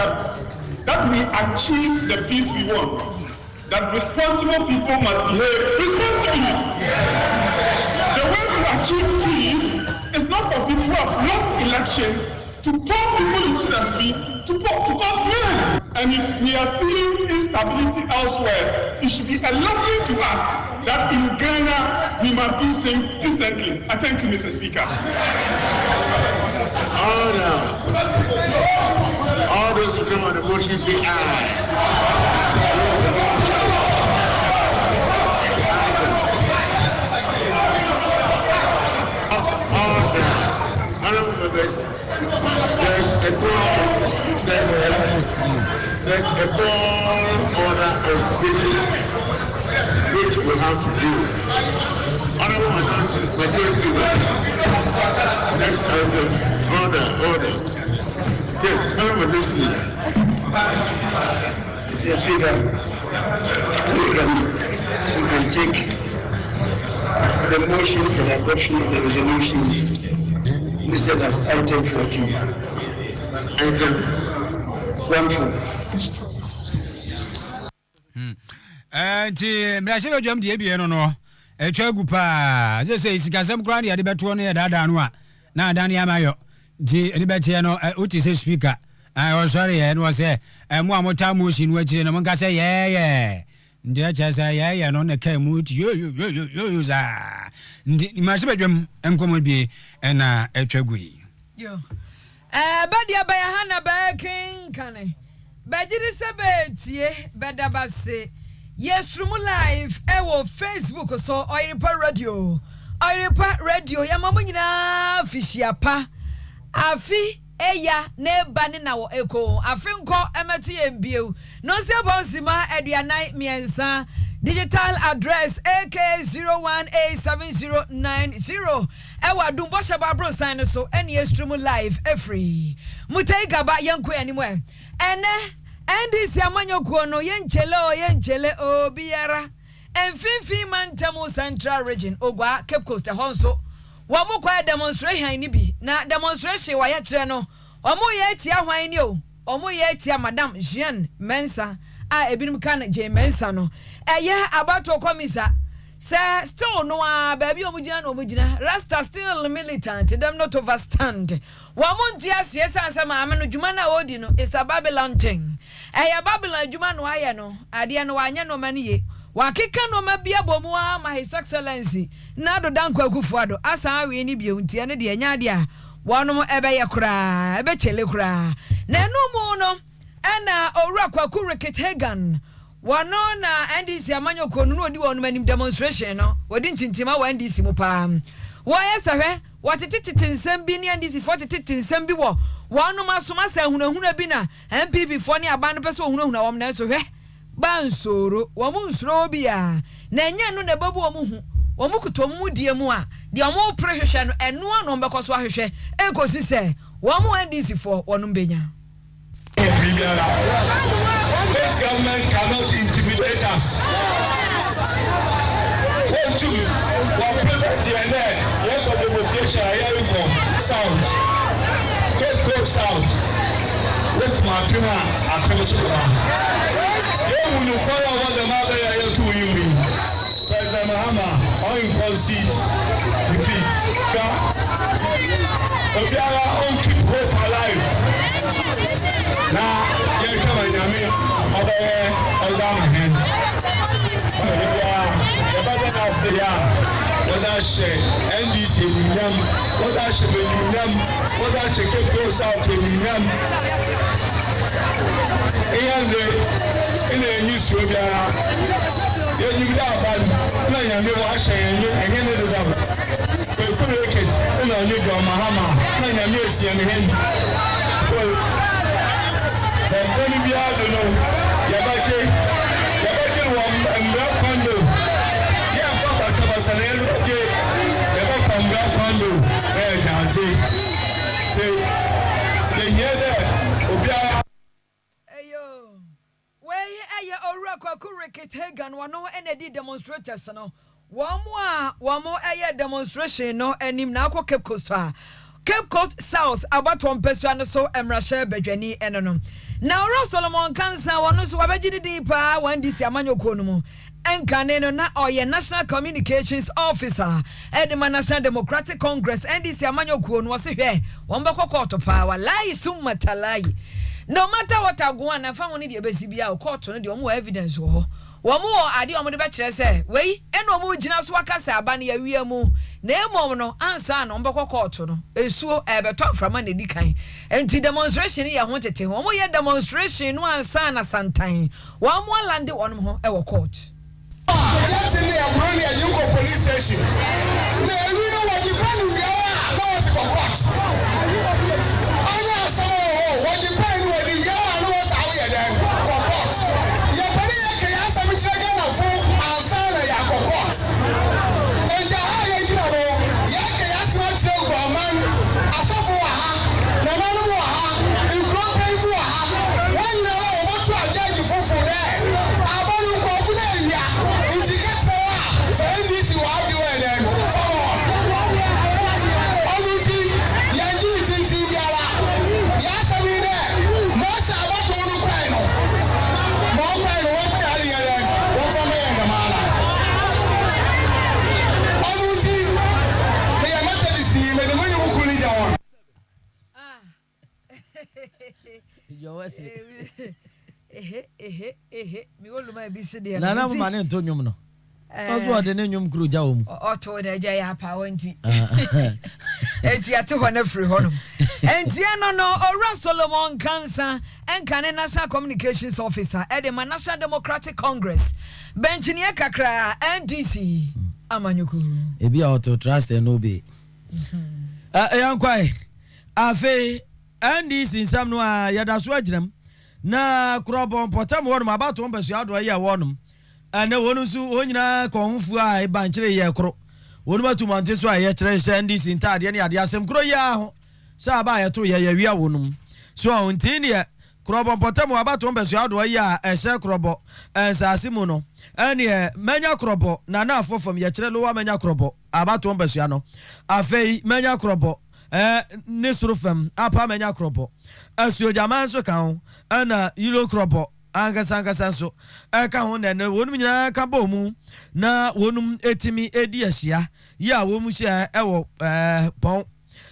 that we achieve the peace we want. That responsible people must behave responsibly. The way to achieve peace is not for people who have lost election to pour people into the street to cause men. And if we are seeing instability elsewhere, it should be a lesson to us that in Ghana we must do things decently. I thank you, Mr. Speaker. Order. All those who come on the motion say aye. There's a call order of business which we have to do. Honorable majority. Next item, order. Yes, honorable listening. Yes, Speaker. We can take the motion for the adoption of the resolution listed as item 14. Item 14. Nti mrahye bedwam de ebie no no etwa gu pa se isikasem kra ne de beto no ye dada no a na adan ya mayo nti eni betie no uti se speaker sorry ye no se mo amota motion no akire no monka se ye ndi a chasa ye no ne kai mu ti yo za ndi mrahye bedwam enkomo bi na etwa gu yi yo badia ba ya hana ba king kane bajiri se betie bedabase yes from live ewo Facebook so Oyerepa radio yamamu nyina fishia pa afi eya ne ba ne na wo eko afenko emetu yembiew no se bonsima aduanai miensa digital address AK01A7090 ewa dumbo sheba bro sign so any stream live free mutai gaba yanko animu ene ndc amanyokuo no yenchele obiara emfinfin mantemu central region ogwa Cape Coast honso wamu kwa demonstration ni bi na demonstration wa ye kire no omu ye tia hwan ni o omu ye tia madam Jean Mensa a ebinum kan je Mensa no eye abato komisa say still no baby omugina no omugina rasta still militant them not overstand wamu ntia siesa ansema ameno djuma na odi no is a Babylon thing eye Babylon djuma no aye no ade no wanya no maniye wakika no mabia bomu ma his excellency na do danko akufuado asa awe ni bia untie ne de nya de a wono ebe ye kura ebe chele kura na enu mu no ana owura kwaku Hagan wono na NDC amanyoko no odi wono manim demonstration no wodi ntintima wa NDC mu pa wo yesahwe watetiti nsem bi ni NDC 40 nsem bi wo wono masoma sa hunahuna bi na MPP fo ne aba no pese hunahuna wom na so hwe bansoro womu nsoro bia na nya no na babu womu womu kutomu die mu a de womu prehwehwe no eno ano mbekoso ahwehwe ekosi se womu NDC fo wonu benya. This government cannot intimidate us. What you want prevent here and there? Yes, for demonstration, I hear you from South. Cape Coast South. With my prima, I come to the man. You will follow what the mother here to you. President Mahama, all in concede defeat. Obiara on keep hope alive. Now, you come and me over here, over my hand. The better I say, what I say, NDC, what I should be, what I should get goes out to them. In the news, you got bad, and you wash and you again the double. We put it in a new Mahama, and you see him. The Bolivia, you know, Yabaki, and Black Pando. Yeah, Papa was an LK, Yabaka and Black Pando, and County. Say, they hear that, Obia. Ayo, where aye, Oyerepa Hagan, one no any demonstrators, no. One more aye demonstration, no, and him now Cape Coast. Cape Coast South, about 1 person so Emrashe Bejani Enono. Now Ross Solomon Cancer, one so Abajidi Deepa, one this Yamanyo Konumu, and Caneno na Oye National Communications Officer, at the National Democratic Congress, and this Yamanyo Kun was here, one bako quarter power, lie summa talai. No matter what I go on, I found only the Besibia court to the more evidence. One more idea on the bachelor say, wait, and no more Jinas Wakasa, Bania Wiamu, Nemo no answer on Bako Court, a so ever talk from Monday Decay. And to demonstration, I wanted to one more demonstration, one son as sometime. One more landed on our court. Yesterday, I'm running a Yungo police station. Now, you know what you plan to do? No one's a court. I know some what you plan to do. I know what's out here then. Court. Nana mane ntonyum no. Ozo ade ne nyum kru jawo mu. Oto de ja ya pa wanti. Enti ate ho na free ho no. Enti no Ora Solomon Cancer and National Communications Officer at the National Democratic Congress. Benchinia kakra NDC amanyuku. Ebi auto trust and obey. Yankwai. Afe NDC nsam no a yada so agyinam na krobon potam wonum abato on besu ado aye wonum ene wonu su onyina konfu a e bankyere ye kro wonum atumante so aye kyerehye NDC ntade ne ade asem kro ya ho sa ba ye to ye wia wonum so onti ne krobon potam abato on besu ado aye a ehye krobo ensase mu no ene manya krobo na na afofom ye kyere lo wa manya krobo abato on besu ano afei manya krobo ne surufem apa menya kropo asio jaman so kan ana yilo kropo angasa so ka ho ne wonum nyina ka ba mu na wonum etimi edi ahia ya womu hia ewo pon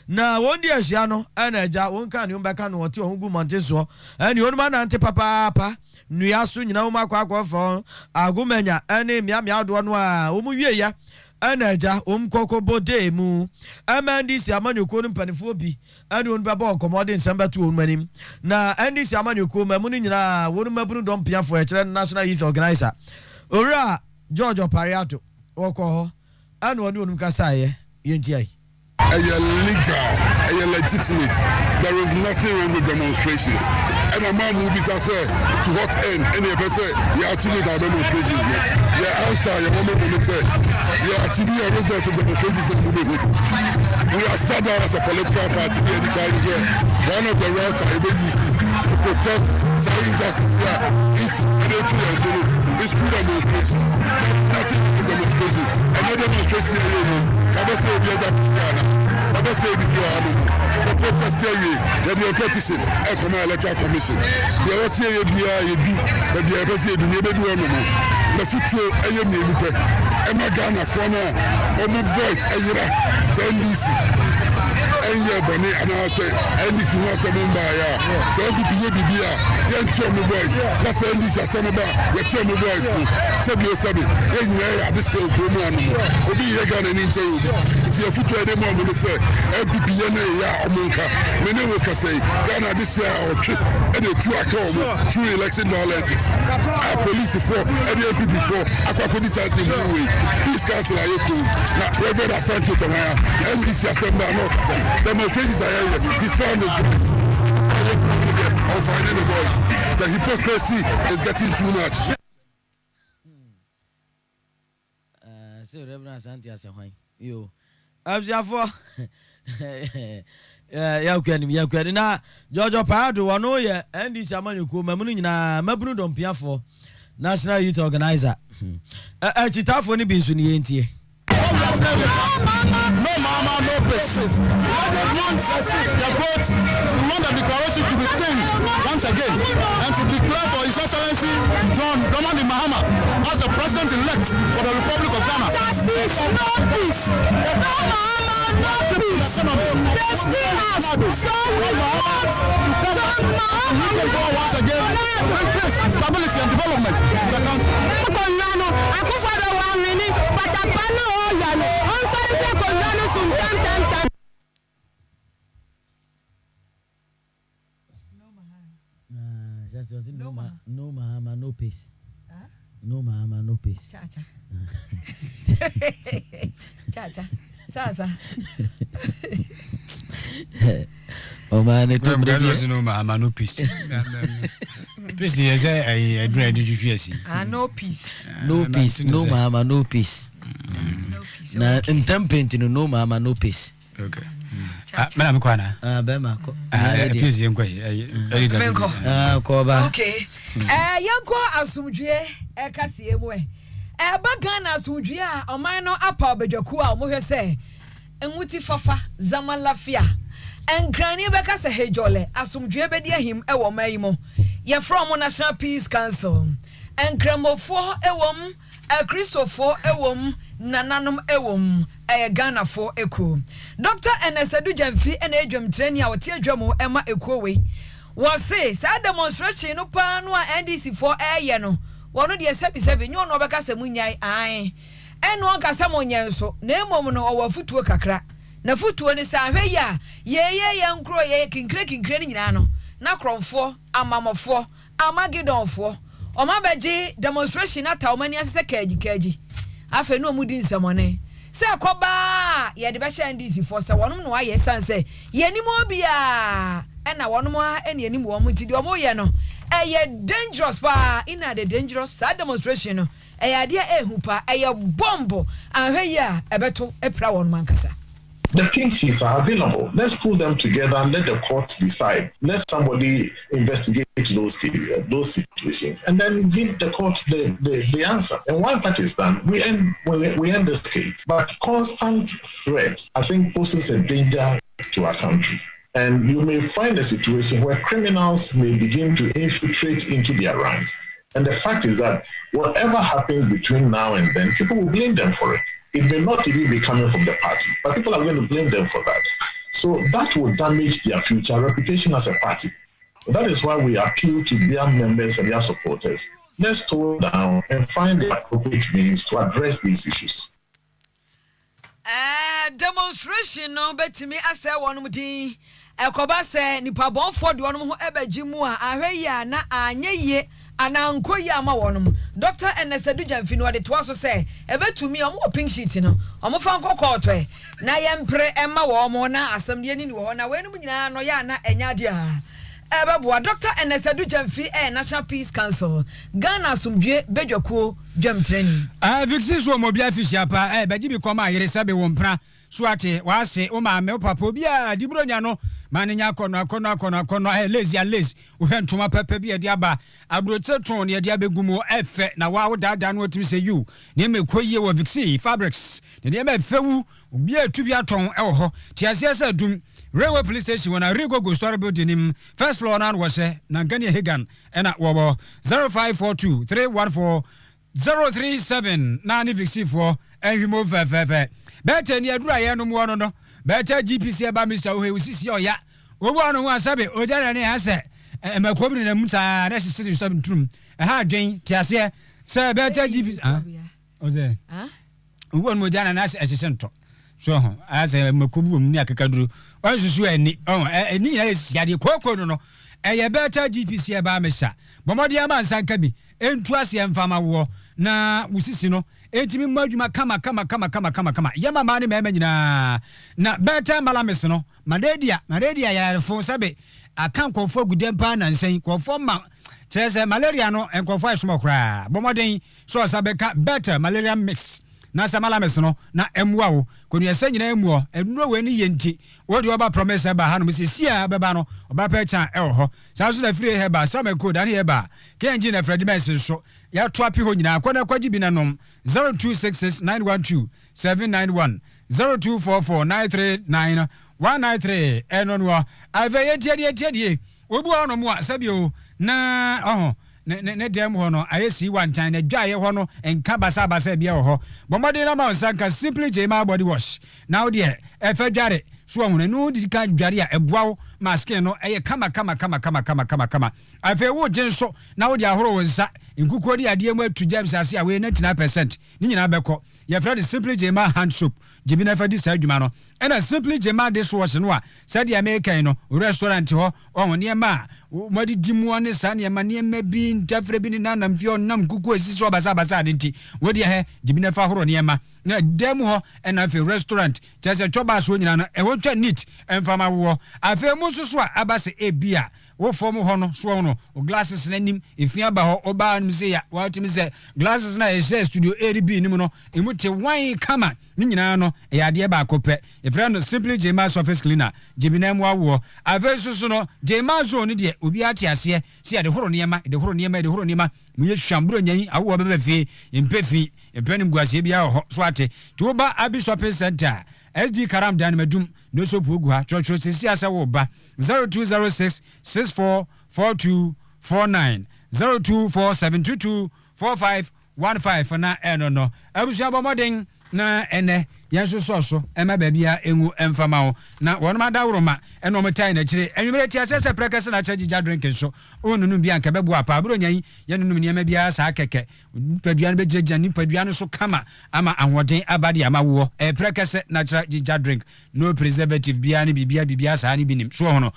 na wondi ahia no ana aja won kan ne mbeka no wote ohugu monte so ani wonum anante papa nua so nyina wo makwa fo agumenya ene mia do no a womu wie ya anaja koko bode mu amandisi amanyoko no mpanifo bi ane wonu baba okomode nsamba tu wonu manim na andisi amanyoko mamu ni nyina wonu mabunu dom piafo e kire national youth organizer ora George Opariato woko ane wonu kasaye yentia legal, legitimate. There is nothing wrong with demonstrations. And a man will be to what end? Any person, you actually have demonstrations. The answer, your woman will say, you actually have results of demonstrations. We are started as a political party here decided here. One of the rights I use to protest injustice here is it's true demonstrations. Nothing but demonstrations. Another demonstration here, I say the protest area, the petition, electoral commission. The OCA, you do, but the FSA do never do anymore. The future, I am the Emma Ghana, Fona, or my voice, NDC. And yeah, Bonnie, and I say, NDC was a member, so NDP, young chum voice, that's NDC, some about your chum voice, Sabi, and yeah, this show, Obi Yagan and Intel. The future of the moment is NPP, Omonka, many will say, Ghana this year or trip, and the two account, true election violence. Our police for, and the NPP for, Aquapolis in the way. Peace Council, now, Reverend Asante, NDC Assembly, demonstrations are here. He's found his voice. I'm finding the voice. The hypocrisy is getting too much. So Reverend Asante Asewhan, yo. Abjafo ya kwani na George Parado wano ye NDC amanyuko mamunu nyina mabunu dompiafo National Youth Organizer chitafo ni binsu ni yentie no mama no place we want the declaration to be changed once again and to declare for His Excellency John Dramani Mahama as the president-elect for the Republic of Ghana. No peace. No Mahama, no peace. They still have so we want John Mahama to go once again bring peace, stability and development to the country. Akufado wa wini patapano oyano onfarite kolano suntan. No Mahama, no peace. No Mahama, no peace. Cha. Sasa. Oh man, it no Mahama, no peace. Peace is a dread education. No peace. No peace. No Mahama, no peace. Na painting no Mahama, no peace. Okay. Madam Kwana. Bema ko. Peace yenkoi. Koba. Okay. Yanko asumdwe kasie mu Ghana asumdwe a oman no apa obedwaku a omo hwe se enwuti fafa zaman lafia enkrani beka se hejole asumdwe bedi ahim ewo mayimo ye from National Peace Council enkramofo ewom Christopher ewom nananom ewom Ghana for eko Dr. Enesedu Jamfi ena edwam treni a wote adwam ema eko we was say sa demonstration no pa no NDC for aye no wono de sebi nyo no beka se munyai ai eno nka se munyen so na emom no owo futuo kakra na futuo ni sa hwe ya ye nkro ye kinkre ni nyina no na kromfo amamofo amagidonfo o ma beji demonstration ata o mani asese kaji afa no mudi nsamone se koba ye de be sha NDC for se wono no aye sanse ye ni mo bia ɛna wɔn mo a ɛne anim wɔn mo ti deɛ wɔn yɛ no ɛyɛ dangerous pa ina the dangerous sad demonstration no ɛyɛ adeɛ ehu pa ɛyɛ bomb ahwɛ yi a ɛbɛto ɛpira wɔn mo ankasa. The clean sheets are available. Let's pull them together and let the court decide. Let somebody investigate those situations and then give the court the answer. And once that is done, we end this case. But constant threats, I think, poses a danger to our country. And you may find a situation where criminals may begin to infiltrate into their ranks. And the fact is that whatever happens between now and then, people will blame them for it. It may not even be coming from the party, but people are going to blame them for that. So that will damage their future reputation as a party. That is why we appeal to their members and their supporters. Let's tone down and find the appropriate means to address these issues. Demonstration no betimi ase wonum din ekoba se nipa bonfo de wonum ho ebaji mu a ahwe na anyeye ananko yi ama wonum Dr. Enesedu Jamfi no de to aso se ebetumi omo pink sheet no omo fa nkokọ to e na yempre ema wo mo na asam de ni wo na wenum nyina no ya na enya de a ebeboa Dr. Enesedu Jamfi National Peace Council Ghana sumdue bedwakuo dwam training Vixi so mo bia fishia pa beji bi koma yere sabe wo mpra so ate wase o ma me papa bia dibronya no manenya kono lazy wo hentuma papa bia de aba abroche ton ne de abegumo efe na wa wo dada no otimi se you ne me koyie wo Vixi fabrics ne de me fewu bia etu bia ton e wo ho tiase asa dum railway police station wana rigo go story building nim first floor na wo se na Gani Hagan ena wo 0542 314 037 nani Vixi4 enhimo fefefe beta ni adura ye no mo no beta GPC eba Mr. Ohe usisi oya obo anu ho asabe ojana ne ase emakobiri na muta na sisi so ntrum ha adwen tiase se beta GPC oze obo anu ojana na ase nto so ho ase makobu mu ni akakaduru onsusu ani ani ya esiade kokonu no eye beta GPC eba Mr. bomodi ama nsanka bi entu ase emfama wo na usisi no etimi madwuma kama yama mane mema nyina na beta malamis no madedia ya fo sabe akan kofo gudempa na nsen kofo ma trese malaria no enkofo esmo kra bomoden so sabe ka beta malaria mix na samalamis no na emwa wo konu yesa nyina emuo enuro we ni yenti wodi oba promise ba hanu sia beba no oba pa chan e ho sa so na free heba sameko dan heba kenji na Fred Messi so ya twapi ho nyina akwana kwaji bi nanom 0266912791 0244939193 enonwa aveye tiedie obu ono mu asabio na ne dem ho no ayesi one time na dwaye ho no enka basa bia ho bomode na ma sanka simply jema body wash now there efa dware so ahuna no di ka dware a eboawo maskin no eye kama afa wo jenso na wo di ahoro wonsa enkuko di ade mu atu James ase a we 99% ni nyina beko ye fra simply jema hand soap jibi na fa di sa adwuma no ena simply jema dishwash no a said the American no restaurant ho on ne ma modi dimu ne sa ne ma bi ntafre bi ni nanam fi on nam kuku esisi obasa de nti wodi he jibi na fa horo ne ma na dem ho ena fa restaurant chese choba so nyina no e ho twa neat emfama wo afa mu susu a abase ebia wo form ho no so no glasses na nim efia ba ho oba nim se ya watimi se glasses na e studio ADB nim no emute wan kama ni nyina no e ade ba akopɛ efra no simply jema surface cleaner jibina mu awo afa susu no jema zo ni de obi ate ase se ade horo niema mu ye hwambro nyan awo beba fie empefi empenim guase bia ho so ate to ba abi shopping center SD Karam Dan Medum no so pugu ha church sisi asa wo ba 0206 644249 0247224515 na no abusia bomoden na ene yanso so ema babia engu emfama wo na wono madawroma eno metai na kire enwere ti asese prekese na chagija drink so onunu bia nka bebu apa abro nyan yenunu niema bia sa keke padua no bejeja ni padua no so kama ama ahoden abade ama wo prekese na chagija drink no preservative bia ni bibia sa ni binim so hono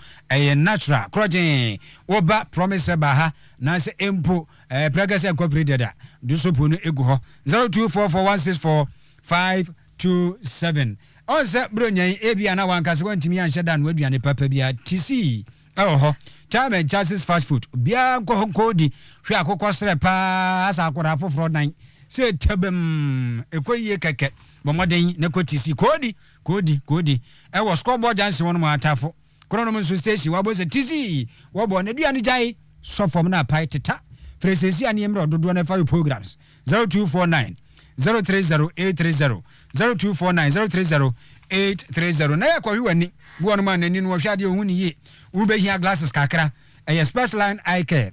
natural crogen wo ba promise ba ha na se empo prekese incorporated do so ponu egu ho 0244164527 onse bronyan ebia na wankase wantimi anhye da no aduane papa bia TC ho time and chances fast food bia nko di hwe akokɔ sere pa asa akora foforo nan se tabem ekoyie keke bomoden ne kotisi kodi e wo scoreboard janse won ma atafo kono no nso station wabo se tisi wabo na duane jai so form na pai teta fresesi ani emro dodo na fa programs 0249 030830 0249 030830 na yakɔ hwani bo no ma nani no hwade ohuni ye wo be hia glasses kakra special line eye care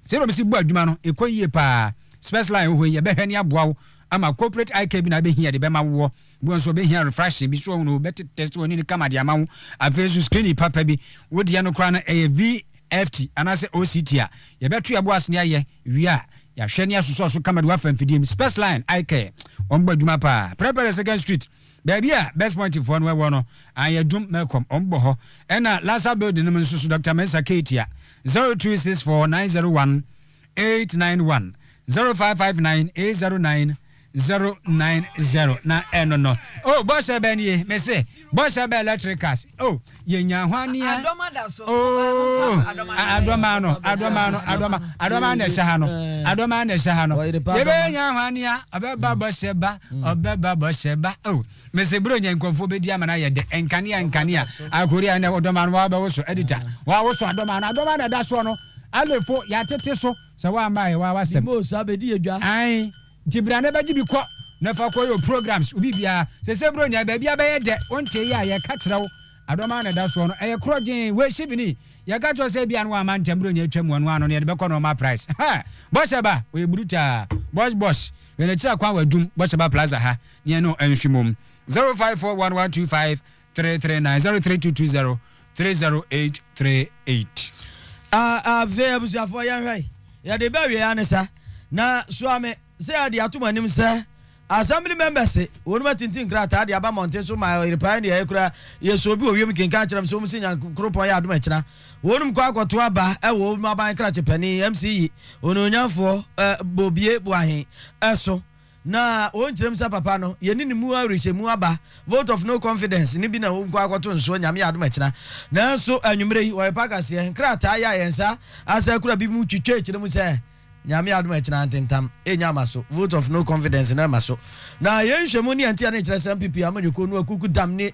se no misi bu adwuma no ekoyie pa special line ho ye be hwani aboa ama corporate eye care bi na be hia de be ma wo bo nso be hia refreshing bi so no bet test woni ni kama de ama wo afesu screen papa bi wo de no kra na VFT anase OCT a ye betu ya bo asne aye wi a ya hwe ne asoso so kama de wa famfidie special line eye care omba adwuma pa prepare second street baby a best point for no we no ayadum melcom ombo ho ena lasa building no nso Dr. Mensa Ketia 0264901891 0559809090 na eno no oh boss ebenie me say boss ebe electricals oh yenya hwania adomada so adoma na sha no yebe nya hwania obeba boss eba oh me say bro nya nkonfo be di amana ye de enkania akori na odoma no wa be wo so editor wa wo so adoma na da so no alefo ya tete so se wa mai wa wasem mo so abedi edwa ai Jibrane ba jibi kwa na fa kwa yo programs ubi bia se bro nya ba bia ba ye de onche ya ye ka kirew adoma na da so no e krogen we shibini ye ka cho se bia no ama ntem bro nya twam wanu ano ne de be ko no ma price ha boss ba we buruta boss we na kira kwa wadum boss ba plaza ha ne no anhwimom 0541125339 0322030838 ve abusuafo ya hwai ya de ba we ya ne sa na so ame say ade atuma nim say assembly members wonu tintin krata ade aba monte so my Oyerepa ne yakura yeso bi owiem kenkan kyerem so musi nya kropon ya adoma kyena wonum kwa akoto aba e wo mu aban krata pani MCE wonu nyafo bobie buahen eso na onkyerem sa papa no yeni ni mu arihemu aba vote of no confidence ni bi na wo kwa akoto nso nyame ya adoma kyena na so anwumre yi Oyerepa kase krata ya yensa asa kura bi mu twitwe kyerem say nyame adoma kyena ntentam enya maso vote of no confidence na maso na yenhwemu ni antia na kyerɛ sɛ MPP amanyuko no akuku dam ne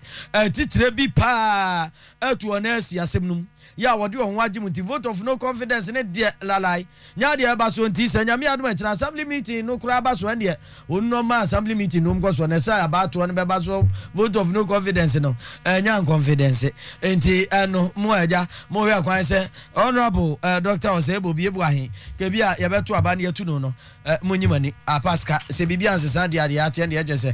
titire bi pa atu ona asi asem num ya wode ho agye muti vote of no confidence ne de lalai nya de ba so nti sɛ nyame adoma kyena assembly meeting no kura ba so ande onno ma assembly meeting no mko so na sɛ aba to ne be ba so vote of no confidence no nya confidence enti no mo agya mo hwe akwan sɛ honorable Dr. Osebo biebu ahen ke bia ye beto aba ne yatu no monyimani apaska se bibia nsesa de ade ate ne ye sɛ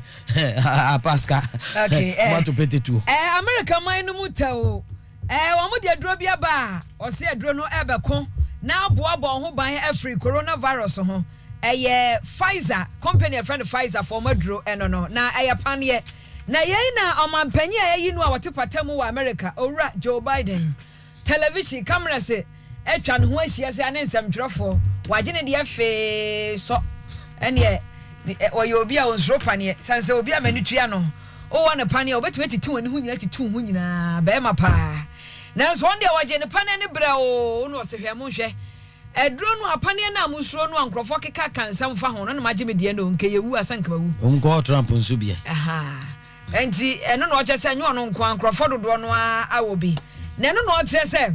apaska okay moto petetu America man no mutawo wo mo de aduro bia ba o se aduro no ebeko na aboabo ho ban afri coronavirus ho Pfizer company a friend Pfizer for maduro no na panie na yei na omampanyi ayi no a wote patamu wa America owura Joe Biden television camera se etwa no ho ahia se ane nsamtwerefo wagye ne de afe so ene oyo obi a onsro panie sanse obi a manitua no o wa ne panie obetime titu ani ho nyina titu ho nyina be ma pa na so onde wagye ne panie ne bre o no se hwemu hwe edro no apanie na amusuro no ankrofo keka kansam fa ho no na magye me de no nke yewu asanka bawu onko Trump nso bia aha enti eno no oche se nyo no nko ankrofo dodo no awobi na eno no oche se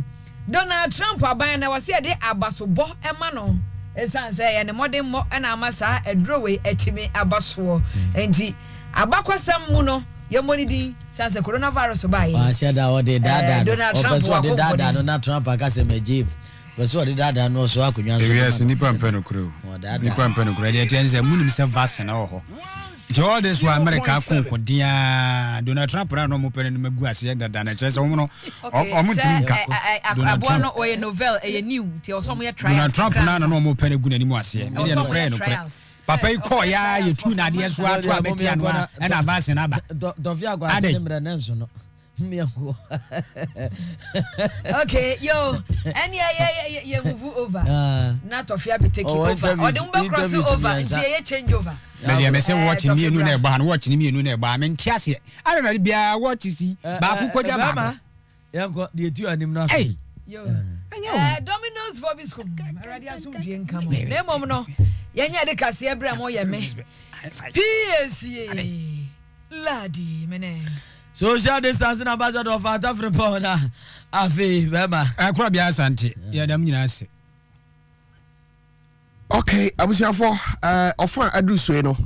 Donald Trump aban na wase de abasobo ema no esanse ye ne modern mo na amasa edro we etimi abaso enti abakosam mu no ye monidi sanse coronavirus ba yi wa sia da o de dada o de dada no na Trump akase meje peso de dada no so akonwa so yes nipa mpeno kuro de tense munim se vaccine na ho all this wa America ko dia Donald Trump na no mo pere no magu ase dada na chese wo no o mo tinka Donald Trump no oye novel e new ti o so mo ye trials Donald Trump na no mo pere gu na ni mo ase me de no pere no pere papa yi ko ya ye tu na de so ato abetia no na vaccine aba dofia agwa ase mbre na nso no okay yo and yeah move over not Tofia be take over or the cross over and say change over me say watch me nu na egba na watch me nu na egba me ntiase ana na bia watch si ba ku koja ba yanko de etu anim na hey Yo. Domino's for biscuit. Already assume you come. Name mom no. Yenya de kase ebra mo ye me. PSA. Ladi mene. Social distancing ambassador of South Africa na afi bema. Akura bia asante. Ya dam nyina ase. Okay, abusiafo ofan adu so no.